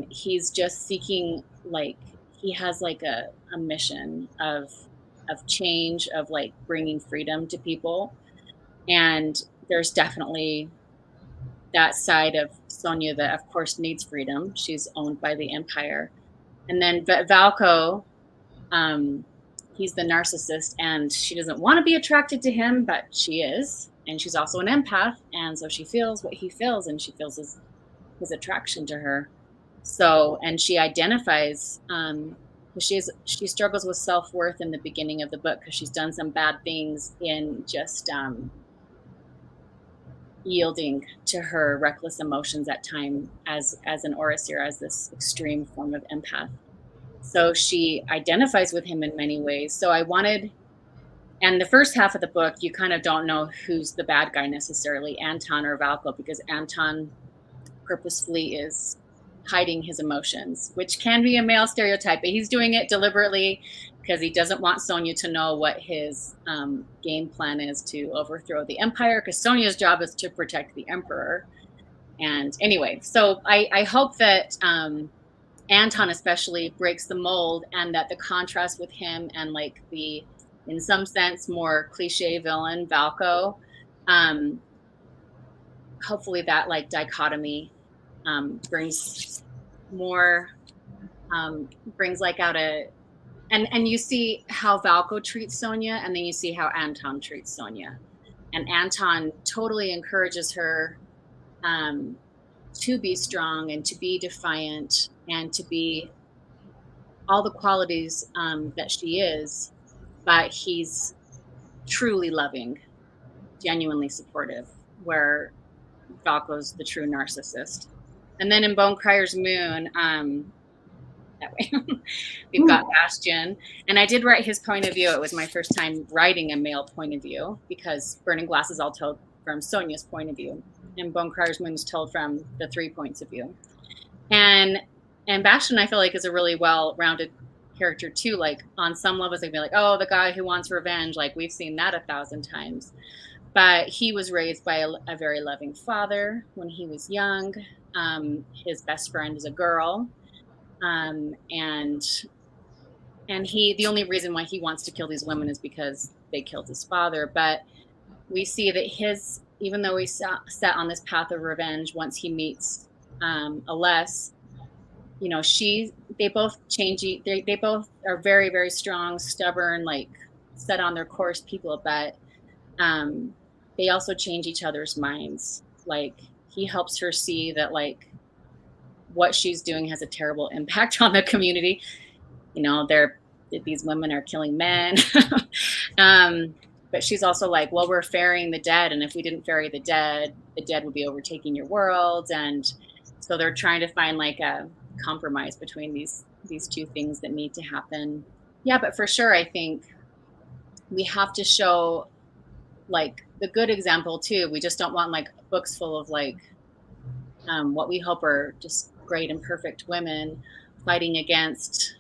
Speaker 2: He's just seeking, like, he has like a mission of change, of like bringing freedom to people. And there's definitely that side of Sonia that, of course, needs freedom. She's owned by the empire. And then Valko, um, he's the narcissist, and she doesn't want to be attracted to him, but she is. And she's also an empath. And so she feels what he feels, and she feels his attraction to her. So, and she identifies, she struggles with self-worth in the beginning of the book because she's done some bad things in just yielding to her reckless emotions at time as an Orasier, as this extreme form of empath. So she identifies with him in many ways. So I wanted, and the first half of the book, you kind of don't know who's the bad guy necessarily, Anton or Valko, because Anton purposefully is hiding his emotions, which can be a male stereotype, but he's doing it deliberately because he doesn't want Sonia to know what his game plan is to overthrow the empire, because Sonia's job is to protect the emperor. And anyway, so I hope that Anton especially breaks the mold, and that the contrast with him and like the, in some sense, more cliche villain Valko, hopefully that like dichotomy brings more, brings like out a, and you see how Valko treats Sonia, and then you see how Anton treats Sonia, and Anton totally encourages her to be strong and to be defiant and to be all the qualities that she is, but he's truly loving, genuinely supportive, where Valko's the true narcissist. And then in Bone Crier's Moon, that way, we've got Bastion. And I did write his point of view. It was my first time writing a male point of view, because Burning Glass is all told from Sonia's point of view, and Bone Crier's Moon is told from the 3 points of view. And Bastion, I feel like, is a really well-rounded character too. Like on some levels, they'd be like, oh, the guy who wants revenge, like we've seen that 1,000 times. But he was raised by a very loving father when he was young. His best friend is a girl. And he, the only reason why he wants to kill these women is because they killed his father. But we see that his, even though he's set on this path of revenge, once he meets Aless, you know, they both change. They both are very, very strong, stubborn, like set on their course people, but they also change each other's minds. Like he helps her see that like what she's doing has a terrible impact on the community. You know, these women are killing men. But she's also like, well, we're ferrying the dead, and if we didn't ferry the dead would be overtaking your world. And so they're trying to find like a compromise between these two things that need to happen. Yeah, but for sure, I think we have to show like the good example too. We just don't want like books full of like what we hope are just great and perfect women fighting against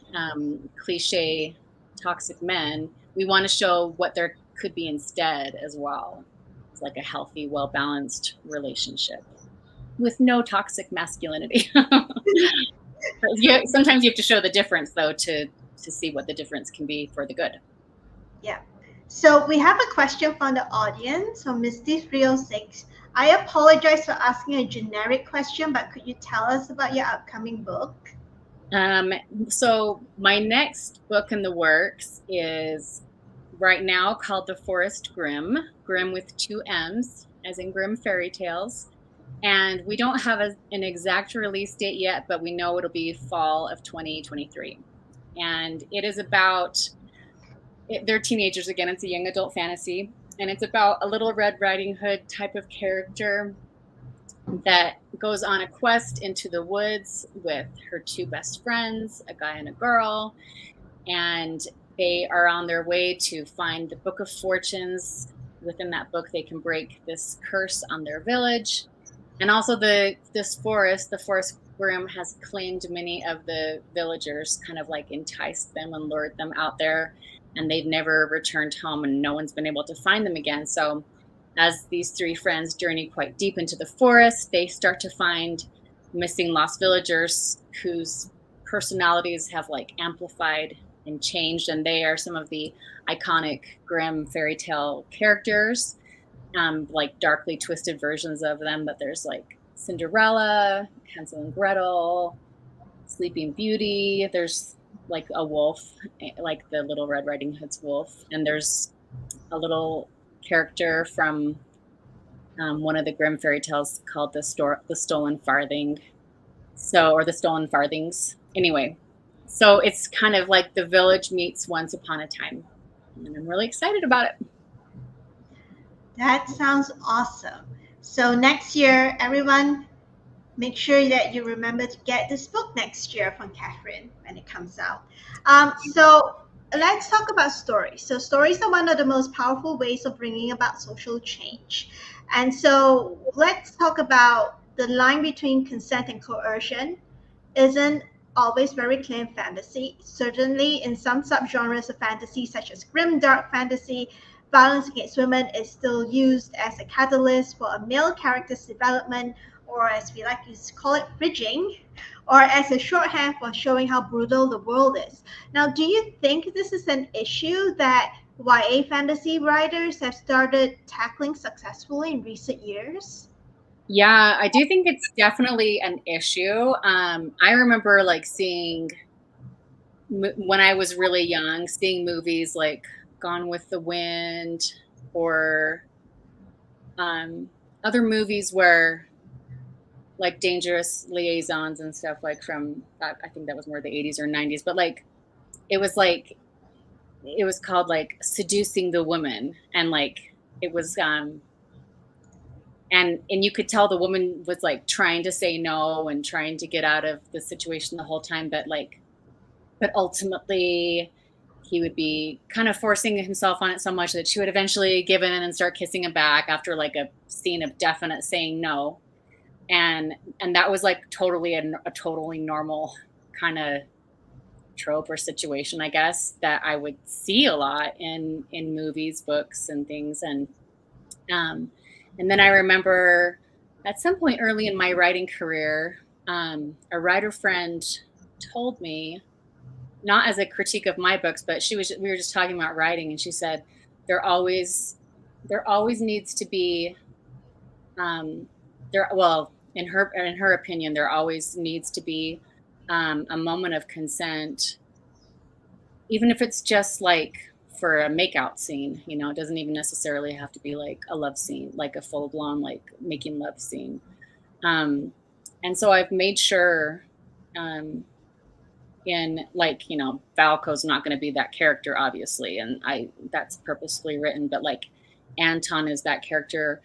Speaker 2: cliche toxic men. We want to show what there could be instead as well. It's like a healthy, well-balanced relationship with no toxic masculinity. Sometimes you have to show the difference though to see what the difference can be for the good.
Speaker 1: Yeah. So we have a question from the audience, from Misty306. I apologize for asking a generic question, but could you tell us about your upcoming book?
Speaker 2: So my next book in the works is right now called The Forest Grimm, Grimm with 2 M's, as in Grimm Fairy Tales. And we don't have an exact release date yet, but we know it'll be fall of 2023. And it is about, they're teenagers again, it's a young adult fantasy, and it's about a Little Red Riding Hood type of character that goes on a quest into the woods with her 2 best friends, a guy and a girl, and they are on their way to find the Book of Fortunes. Within that book, they can break this curse on their village. And also the Forest Grimm has claimed many of the villagers, kind of like enticed them and lured them out there, and they've never returned home, and no one's been able to find them again. So as these 3 friends journey quite deep into the forest, they start to find missing lost villagers whose personalities have like amplified and changed, and they are some of the iconic Grimm fairy tale characters, like darkly twisted versions of them. But there's like Cinderella, Hansel and Gretel, Sleeping Beauty. There's like a wolf, like the Little Red Riding Hood's wolf, and there's a little character from one of the Grimm fairy tales called the Stolen Farthing. Or the Stolen Farthings. Anyway, so it's kind of like the village meets Once Upon a Time, and I'm really excited about it.
Speaker 1: That sounds awesome. So next year, everyone, make sure that you remember to get this book next year from Kathryn when it comes out. So let's talk about stories. So stories are one of the most powerful ways of bringing about social change. And so let's talk about the line between consent and coercion isn't always very clear in fantasy. Certainly, in some subgenres of fantasy, such as grim dark fantasy, violence against women is still used as a catalyst for a male character's development, or as we like to call it, bridging, or as a shorthand for showing how brutal the world is. Now, do you think this is an issue that YA fantasy writers have started tackling successfully in recent years?
Speaker 2: Yeah, I do think it's definitely an issue. I remember like seeing when I was really young, seeing movies like Gone with the Wind or um, other movies where like Dangerous Liaisons and stuff like from I think that was more the 80s or 90s, but like it was called like Seducing the Woman, and like it was and you could tell the woman was like trying to say no and trying to get out of the situation the whole time, but ultimately he would be kind of forcing himself on it so much that she would eventually give in and start kissing him back after like a scene of definite saying no. And that was like totally a totally normal kind of trope or situation, I guess, that I would see a lot in movies, books, and things. Um, and then I remember at some point early in my writing career, a writer friend told me, not as a critique of my books, but we were just talking about writing, and she said there always there always needs to be there well in her opinion there always needs to be a moment of consent, even if it's just like for a makeout scene. It doesn't even necessarily have to be like a love scene, like a full blown like making love scene. um and so I've made sure, um in like, Valko's not going to be that character, obviously, and I that's purposefully written, but like Anton is that character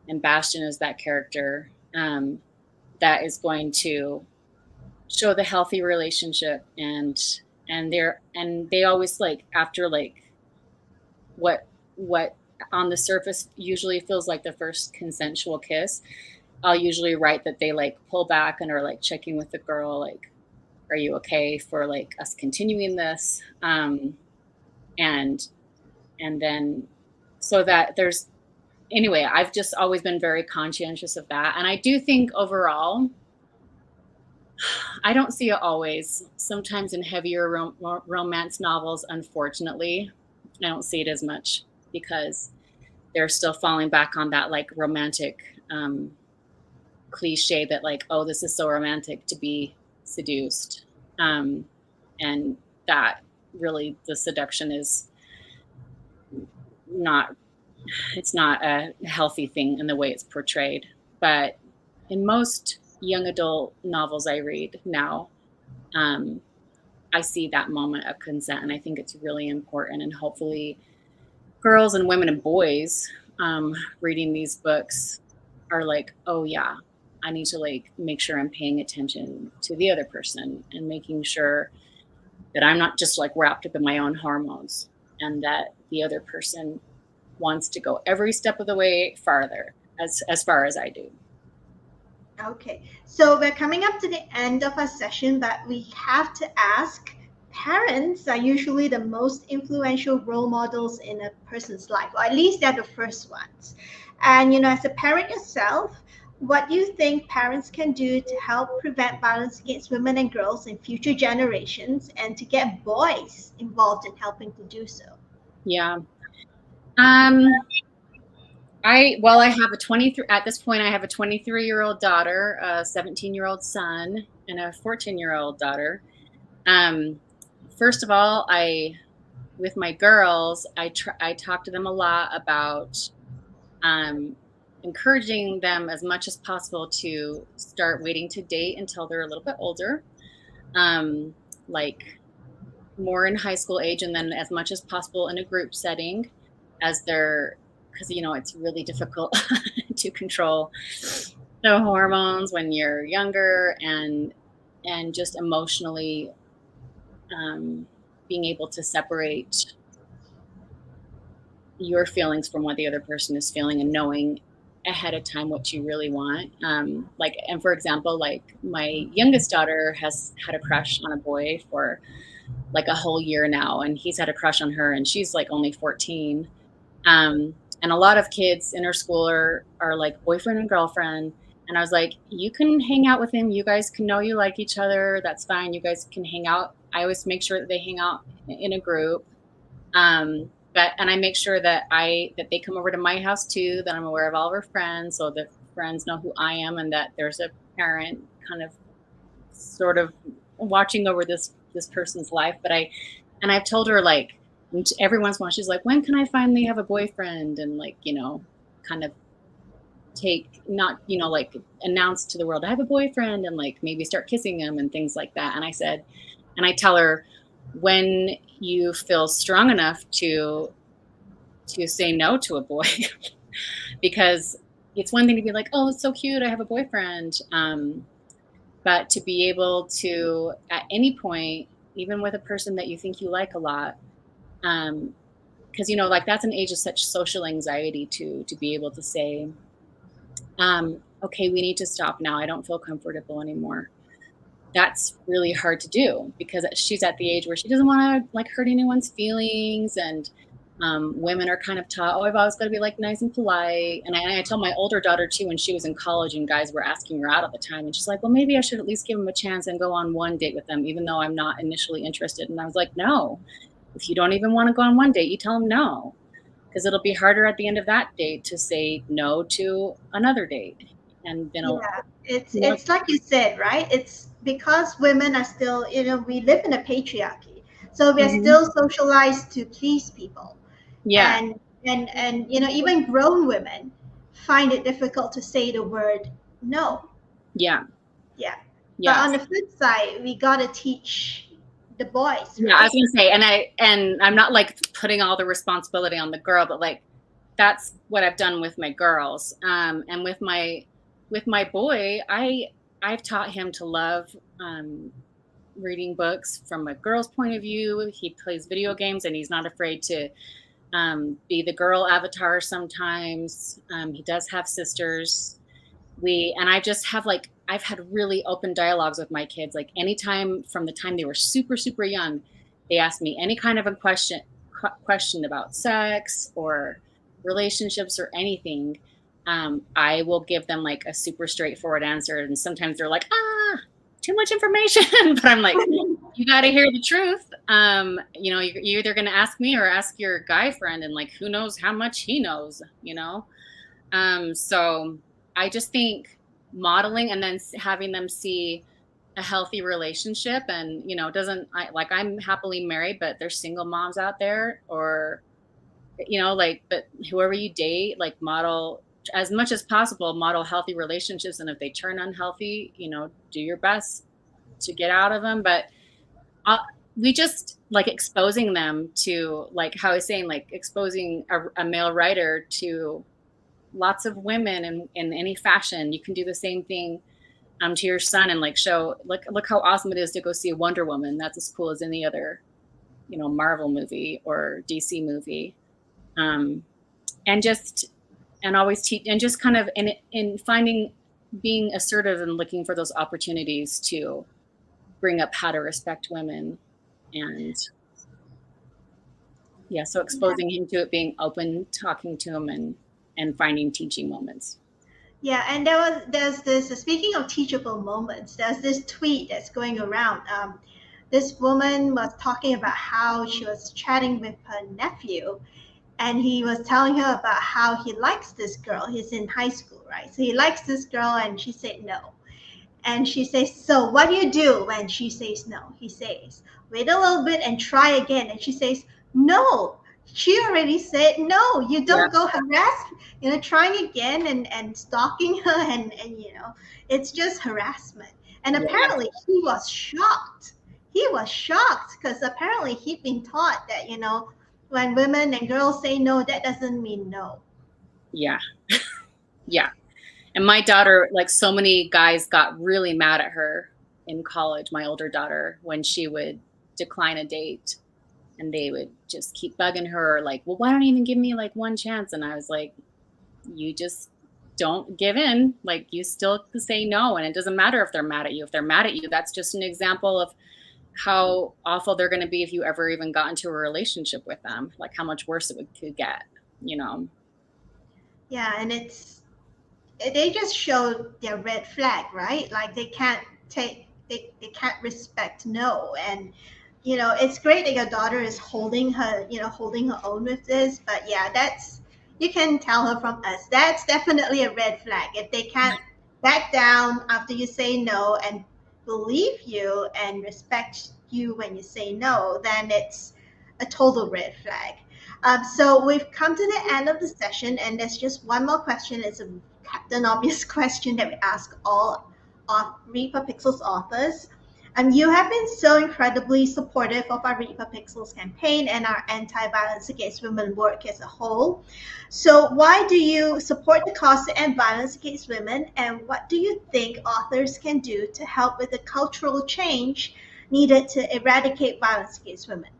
Speaker 2: and Bastion is that character, that is going to show the healthy relationship. And they always like after like what on the surface usually feels like the first consensual kiss, I'll usually write that they like pull back and are like checking with the girl, like, are you okay for like us continuing this? And and then so that there's anyway, I've just always been very conscientious of that. And I do think overall, I don't see it always. Sometimes in heavier romance novels, unfortunately, I don't see it as much because they're still falling back on that like romantic cliche that like, oh, this is so romantic to be seduced. Um, and that really the seduction is not, it's not a healthy thing in the way it's portrayed. But in most young adult novels I read now, um, I see that moment of consent, and I think it's really important. And hopefully, girls and women and boys reading these books are like, oh yeah, I need to like make sure I'm paying attention to the other person and making sure that I'm not just like wrapped up in my own hormones, and that the other person wants to go every step of the way farther, as far as I do.
Speaker 1: Okay, so we're coming up to the end of our session, but we have to ask, parents are usually the most influential role models in a person's life, or at least they're the first ones. And, as a parent yourself, what do you think parents can do to help prevent violence against women and girls in future generations and to get boys involved in helping to do so?
Speaker 2: Yeah. Um, I have a 23 at this point. I have a 23-year-old daughter, a 17-year-old son, and a 14-year-old daughter. Um, First of all, with my girls, I talk to them a lot about um, encouraging them as much as possible to start waiting to date until they're a little bit older, um, like more in high school age, and then as much as possible in a group setting, as they're because it's really difficult to control the hormones when you're younger, and just emotionally, um, being able to separate your feelings from what the other person is feeling, and knowing ahead of time what you really want. Like, and for example, like my youngest daughter has had a crush on a boy for like a whole year now, and he's had a crush on her, and she's like only 14. And a lot of kids in her school are like boyfriend and girlfriend. And I was like, you can hang out with him. You guys can know you like each other. That's fine. You guys can hang out. I always make sure that they hang out in a group. And I make sure that they come over to my house too, that I'm aware of all of her friends, so that friends know who I am, and that there's a parent kind of sort of watching over this person's life. And I've told her, like, every once in a while she's like, when can I finally have a boyfriend? And like, kind of not, like announce to the world I have a boyfriend, and like maybe start kissing him and things like that. And I tell her, when you feel strong enough to say no to a boy, because it's one thing to be like, oh, it's so cute, I have a boyfriend. But to be able to, at any point, even with a person that you think you like a lot, because like that's an age of such social anxiety to be able to say, okay, we need to stop now. I don't feel comfortable anymore. That's really hard to do, because she's at the age where she doesn't want to like hurt anyone's feelings. And women are kind of taught, oh, I've always got to be like nice and polite. And I tell my older daughter too, when she was in college and guys were asking her out all the time, and she's like, well, maybe I should at least give them a chance and go on one date with them, even though I'm not initially interested. And I was like, no, if you don't even want to go on one date, you tell them no, because it'll be harder at the end of that date to say no to another date. And
Speaker 1: Yeah, it's like you said, right? It's because women are still, we live in a patriarchy, so we are
Speaker 2: Mhm.
Speaker 1: still socialized to please people,
Speaker 2: Yeah,
Speaker 1: and even grown women find it difficult to say the word no.
Speaker 2: yeah,
Speaker 1: Yeah, but
Speaker 2: yeah.
Speaker 1: on the flip side, we gotta teach the boys,
Speaker 2: Yeah, I was
Speaker 1: right?
Speaker 2: gonna say, and I'm not like putting all the responsibility on the girl, but like that's what I've done with my girls. And with my boy, I've taught him to love reading books from a girl's point of view. He plays video games, and he's not afraid to be the girl avatar sometimes. He does have sisters. And I just have like, I've had really open dialogues with my kids. Like, anytime from the time they were super, super young, they asked me any kind of a question about sex or relationships or anything. I will give them like a super straightforward answer. And sometimes they're like, too much information. But I'm like, you got to hear the truth. You're either going to ask me or ask your guy friend, and like, who knows how much he knows. So I just think modeling, and then having them see a healthy relationship, and I'm happily married, but there's single moms out there, or like, but whoever you date, like, model as much as possible, model healthy relationships. And if they turn unhealthy, do your best to get out of them. But uh, we just like exposing them to, like how I was saying, like exposing a male writer to lots of women in any fashion. You can do the same thing to your son, and like show, look how awesome it is to go see a Wonder Woman. That's as cool as any other Marvel movie or DC movie. um, and just and always teach, and just kind of in finding, being assertive and looking for those opportunities to bring up how to respect women. And yeah, so exposing him to it, being open, talking to him, and finding teaching moments.
Speaker 1: Yeah, and there's this, speaking of teachable moments, there's this tweet that's going around. This woman was talking about how she was chatting with her nephew, and he was telling her about how he likes this girl. He's in high school, right? So he likes this girl, and she said no. And she says, so what do you do when she says no? He says, wait a little bit and try again. And she says, no, she already said no. You
Speaker 2: Yeah,
Speaker 1: don't go harass, trying again and stalking her. And it's just harassment. And
Speaker 2: yeah,
Speaker 1: apparently he was shocked. He was shocked because apparently he'd been taught that, when women and girls say no, that doesn't mean no.
Speaker 2: yeah, yeah. And my daughter, like, so many guys got really mad at her in college, my older daughter, when she would decline a date, and they would just keep bugging her, like, well, why don't you even give me like one chance? And I was like, you just don't give in. Like, you still say no, and it doesn't matter if they're mad at you. If they're mad at you, that's just an example of how awful they're going to be if you ever even got into a relationship with them, like how much worse could get, you know.
Speaker 1: Yeah, and they just show their red flag, right? Like they can't respect no. And it's great that your daughter is holding her own with this, but yeah, that's you can tell her from us. That's definitely a red flag. If they can't back down after you say no and believe you and respect you when you say no, then it's a total red flag. So we've come to the end of the session, and there's just one more question. It's a Captain Obvious question that we ask all Read for Pixels authors. And you have been so incredibly supportive of our Read for Pixels campaign and our anti-violence against women work as a whole. So why do you support the cause to end violence against women, and what do you think authors can do to help with the cultural change needed to eradicate violence against women?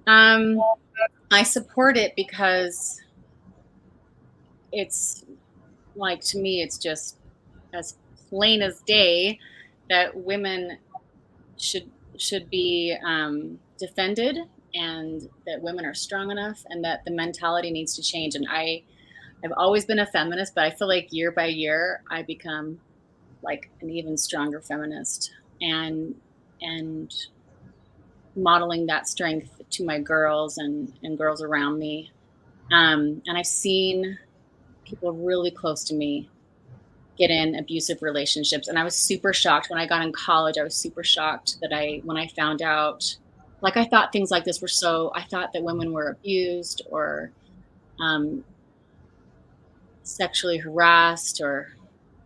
Speaker 2: I support it because it's like, to me, it's just as plain as day that women should be defended, and that women are strong enough, and that the mentality needs to change. And I've always been a feminist, but I feel like year by year I become like an even stronger feminist, and modeling that strength to my girls and girls around me. And I've seen people really close to me get in abusive relationships. And I was super shocked when I got in college. I was super shocked that when I found out, like, I thought things like this I thought that women were abused or um, sexually harassed, or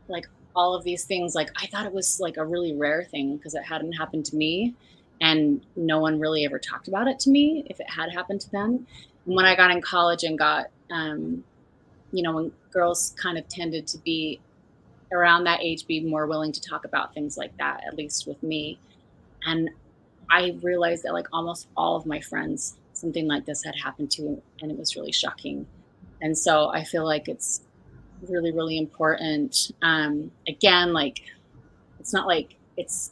Speaker 2: like all of these things. Like, I thought it was like a really rare thing because it hadn't happened to me, and no one really ever talked about it to me if it had happened to them. And when I got in college and got, when girls kind of tended to be around that age, be more willing to talk about things like that, at least with me. And I realized that like almost all of my friends, something like this had happened to, and it was really shocking. And so I feel like it's really, really important. Again, like, it's not like it's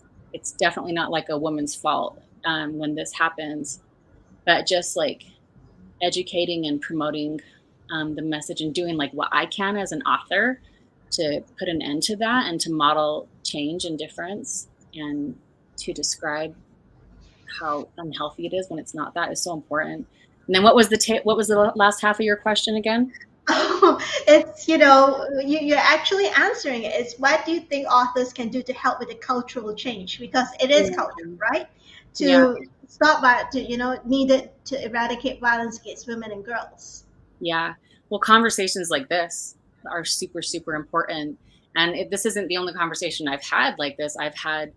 Speaker 2: definitely not like a woman's fault when this happens, but just like educating and promoting the message, and doing like what I can as an author to put an end to that, and to model change and difference, and to describe how unhealthy it is when it's not, that is so important. And then what was the last half of your question again?
Speaker 1: It's you're actually answering it. It's what do you think authors can do to help with the cultural change, because it is culture, right?
Speaker 2: Yeah.
Speaker 1: To stop that, needed to eradicate violence against women and girls.
Speaker 2: Yeah. Well, conversations like this are super, super important. And this isn't the only conversation I've had like this. I've had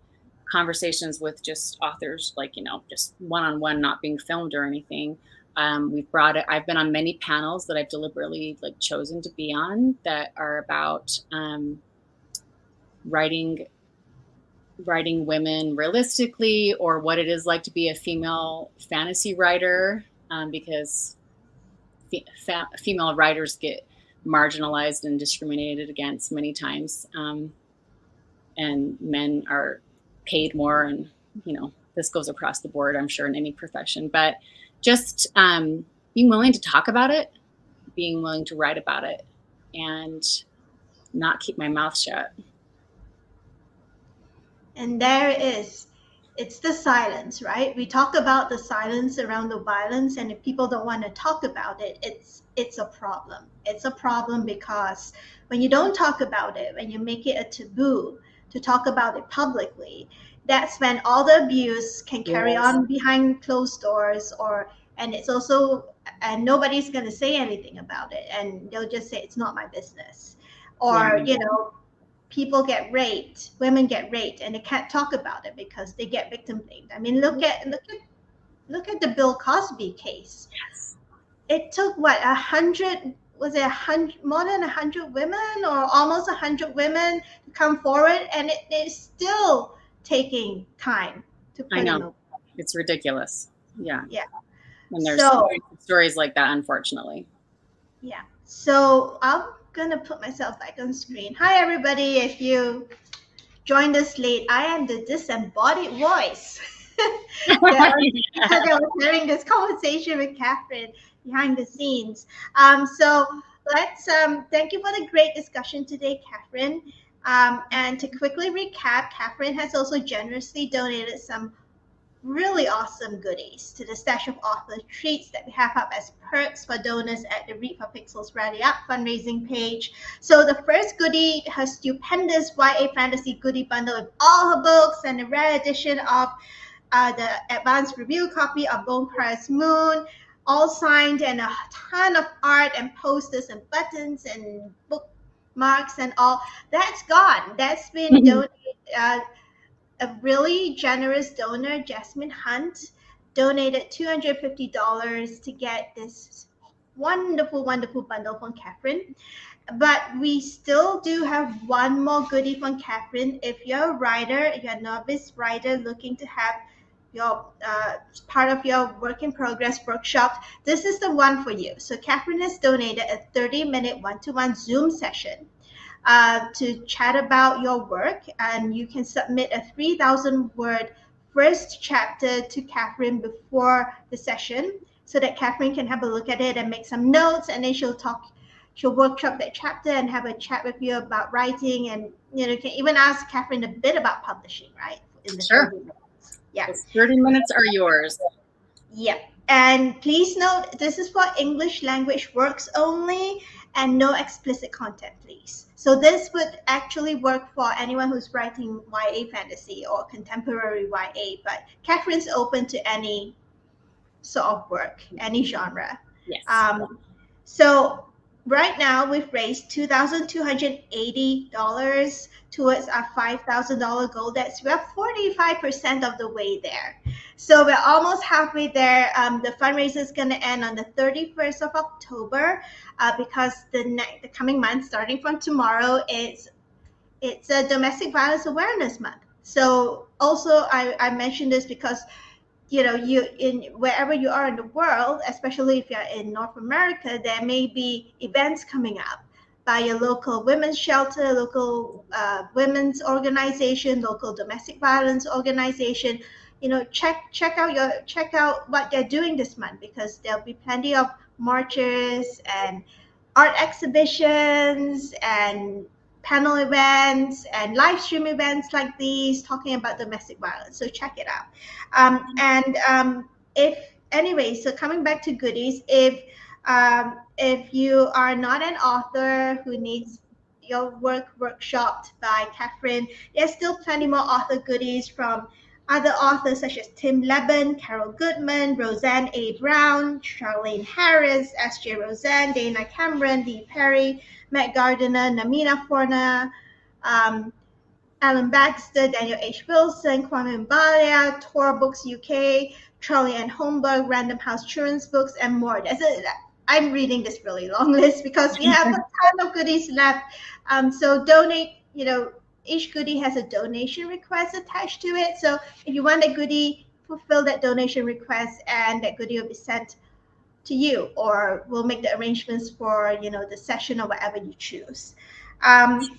Speaker 2: conversations with just authors, like, just one-on-one, not being filmed or anything. I've been on many panels that I've deliberately like chosen to be on, that are about writing women realistically, or what it is like to be a female fantasy writer, because female writers get marginalized and discriminated against many times, and men are paid more, and this goes across the board, I'm sure, in any profession. But just being willing to talk about it, being willing to write about it, and not keep my mouth shut.
Speaker 1: And there it is. It's the silence, right? We talk about the silence around the violence, and if people don't want to talk about it, it's a problem. It's a problem because when you don't talk about it, when you make it a taboo to talk about it publicly, that's when all the abuse can carry
Speaker 2: Yes.
Speaker 1: on behind closed doors, and it's also, and nobody's going to say anything about it, and they'll just say it's not my business.
Speaker 2: Yeah.
Speaker 1: Or people get raped, women get raped, and they can't talk about it because they get victim blamed. I mean, look at the Bill Cosby case.
Speaker 2: Yes.
Speaker 1: It took what, 100? Was it 100, more than 100 women, or almost 100 women to come forward, and it is still taking time to
Speaker 2: I
Speaker 1: put in
Speaker 2: know.
Speaker 1: a
Speaker 2: It's ridiculous. Yeah.
Speaker 1: yeah.
Speaker 2: And there's
Speaker 1: So
Speaker 2: stories like that, unfortunately.
Speaker 1: yeah. So I'm gonna put myself back on screen. Hi everybody, if you joined us late, I am the disembodied voice that was having this conversation with Kathryn behind the scenes. So let's thank you for the great discussion today, Kathryn. And to quickly recap, Kathryn has also generously donated some really awesome goodies to the stash of author treats that we have up as perks for donors at the Read for Pixels Rally Up fundraising page. So the first goodie, her stupendous YA fantasy goodie bundle with all her books and a rare edition of the advanced review copy of Bone Price Moon, all signed, and a ton of art and posters and buttons and bookmarks and all. That's gone. That's been donated. A really generous donor, Jasmine Hunt, donated $250 to get this wonderful, wonderful bundle from Kathryn. But we still do have one more goodie from Kathryn. If you're a writer, if you're a novice writer looking to have your part of your work in progress workshop, this is the one for you. So Kathryn has donated a 30-minute one-to-one Zoom session to chat about your work, and you can submit a 3,000-word first chapter to Kathryn before the session so that Kathryn can have a look at it and make some notes, and then she'll workshop that chapter and have a chat with you about writing, and you can even ask Kathryn a bit about publishing, right? In the
Speaker 2: Sure.
Speaker 1: 30 minutes. Yeah.
Speaker 2: Those 30 minutes are yours.
Speaker 1: Yep. And please note, this is for English language works only and no explicit content, please. So this would actually work for anyone who's writing YA fantasy or contemporary YA, but Kathryn's open to any sort of work, any genre.
Speaker 2: Yes.
Speaker 1: So right now we've raised $2,280 towards our $5,000 goal. We're 45% of the way there. So we're almost halfway there. The fundraiser is going to end on the 31st of October because the coming month, starting from tomorrow, it's a domestic violence awareness month. So also I mentioned this because you in wherever you are in the world, especially if you're in North America, there may be events coming up by your local women's shelter, local women's organization, local domestic violence organization. Check out what they're doing this month, because there'll be plenty of marches and art exhibitions and panel events and live stream events like these talking about domestic violence. So check it out. So coming back to goodies, if you are not an author who needs your work workshopped by Kathryn, there's still plenty more author goodies from other authors such as Tim Leben, Carol Goodman, Roseanne A. Brown, Charlene Harris, S.J. Roseanne, Dana Cameron, Dee Perry, Matt Gardiner, Namina Forna, Alan Baxter, Daniel H. Wilson, Kwame Mbalia, Tor Books UK, Charlie Ann Holmberg, Random House Children's Books, and more. I'm reading this really long list because we have a ton of goodies left. So donate, each goodie has a donation request attached to it. So if you want a goodie, fulfill that donation request and that goodie will be sent to you, or we'll make the arrangements for, the session or whatever you choose. And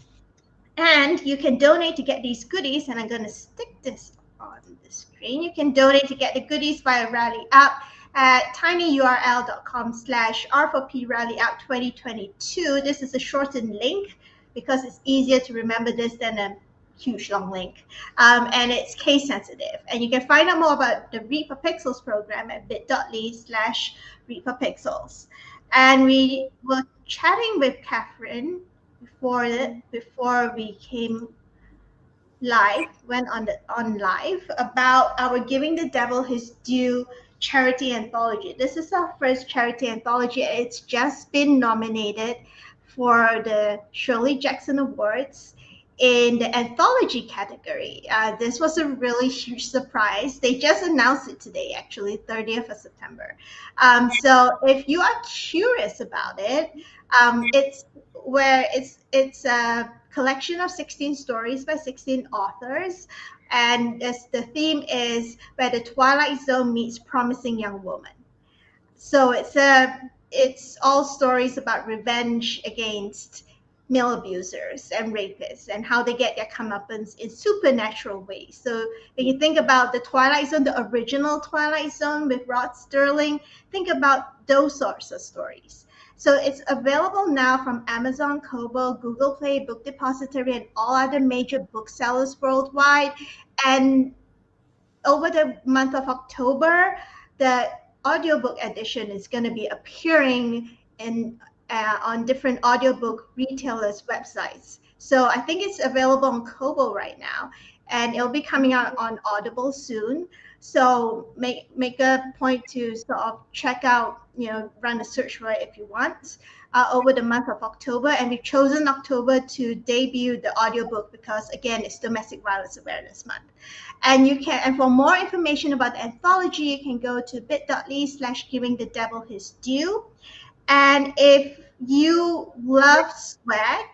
Speaker 1: you can donate to get these goodies, and I'm going to stick this on the screen. You can donate to get the goodies via Rally Up at tinyurl.com/R4P Rally Up 2022. This is a shortened link because it's easier to remember this than a huge long link. And it's case sensitive. And you can find out more about the Read for Pixels program at bit.ly/Read for Pixels. And we were chatting with Kathryn before we came live, went on live about our Giving the Devil His Due charity anthology. This is our first charity anthology. It's just been nominated for the Shirley Jackson Awards in the anthology category. This was a really huge surprise. They just announced it today, actually, 30th of September. So if you are curious about it, it's a collection of 16 stories by 16 authors, and the theme is Where the Twilight Zone Meets Promising Young Woman. So it's it's all stories about revenge against male abusers and rapists and how they get their comeuppance in supernatural ways. So when you think about the Twilight Zone, the original Twilight Zone with Rod Sterling, think about those sorts of stories. So it's available now from Amazon, Kobo, Google Play, Book Depository, and all other major booksellers worldwide. And over the month of October, the audiobook edition is going to be appearing in on different audiobook retailers' websites. So I think it's available on Kobo right now, and it'll be coming out on Audible soon. So make a point to sort of check out, run a search for it if you want. Over the month of October, and we've chosen October to debut the audiobook because, again, it's Domestic Violence Awareness Month. And for more information about the anthology, you can go to bit.ly/giving the devil his due. And if you love swag,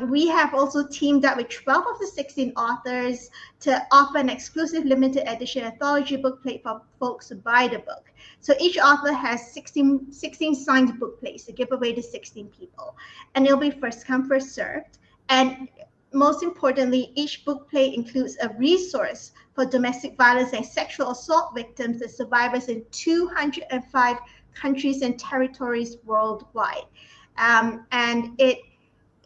Speaker 1: we have also teamed up with 12 of the 16 authors to offer an exclusive limited edition anthology book plate for folks who buy the book. So each author has 16 signed book plates to give away to 16 people. And it'll be first come, first served. And most importantly, each book plate includes a resource for domestic violence and sexual assault victims and survivors in 205 countries and territories worldwide. And it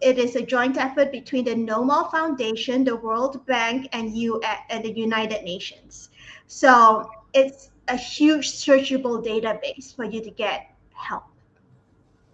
Speaker 1: is a joint effort between the No More Foundation, the World Bank, and the United Nations. So it's a huge searchable database for you to get help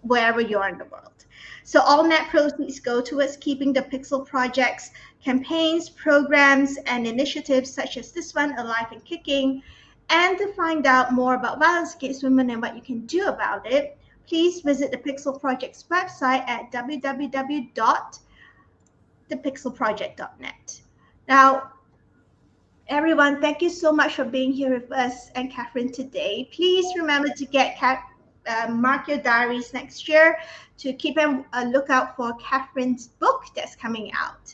Speaker 1: wherever you are in the world. So all net proceeds go towards keeping the Pixel Project's campaigns, programs, and initiatives such as this one alive and kicking. And to find out more about violence against women and what you can do about it, please visit the Pixel Project's website at www.thepixelproject.net. Now, everyone, thank you so much for being here with us and Kathryn today. Please remember to mark your diaries next year to keep a lookout for Kathryn's book that's coming out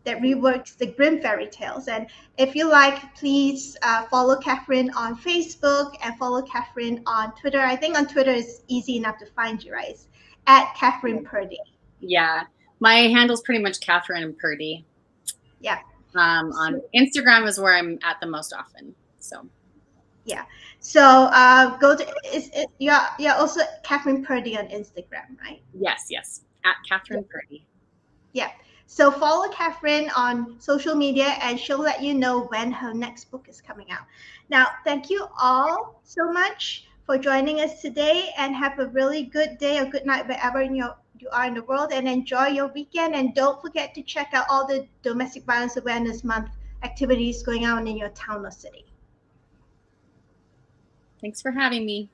Speaker 1: that reworks the Grimm fairy tales. And if you like, please follow Kathryn on Facebook and follow Kathryn on Twitter. I think on Twitter is easy enough to find you, right? At Kathryn Purdie.
Speaker 2: Yeah, my handle's pretty much Kathryn Purdie.
Speaker 1: Yeah.
Speaker 2: On Instagram is where I'm at the most often. So.
Speaker 1: Yeah. So go to you're also Kathryn Purdie on Instagram, right?
Speaker 2: Yes. At Kathryn Purdie.
Speaker 1: Yeah. So follow Kathryn on social media and she'll let you know when her next book is coming out. Now, thank you all so much for joining us today and have a really good day or good night wherever you are in the world, and enjoy your weekend. And don't forget to check out all the Domestic Violence Awareness Month activities going on in your town or city.
Speaker 2: Thanks for having me.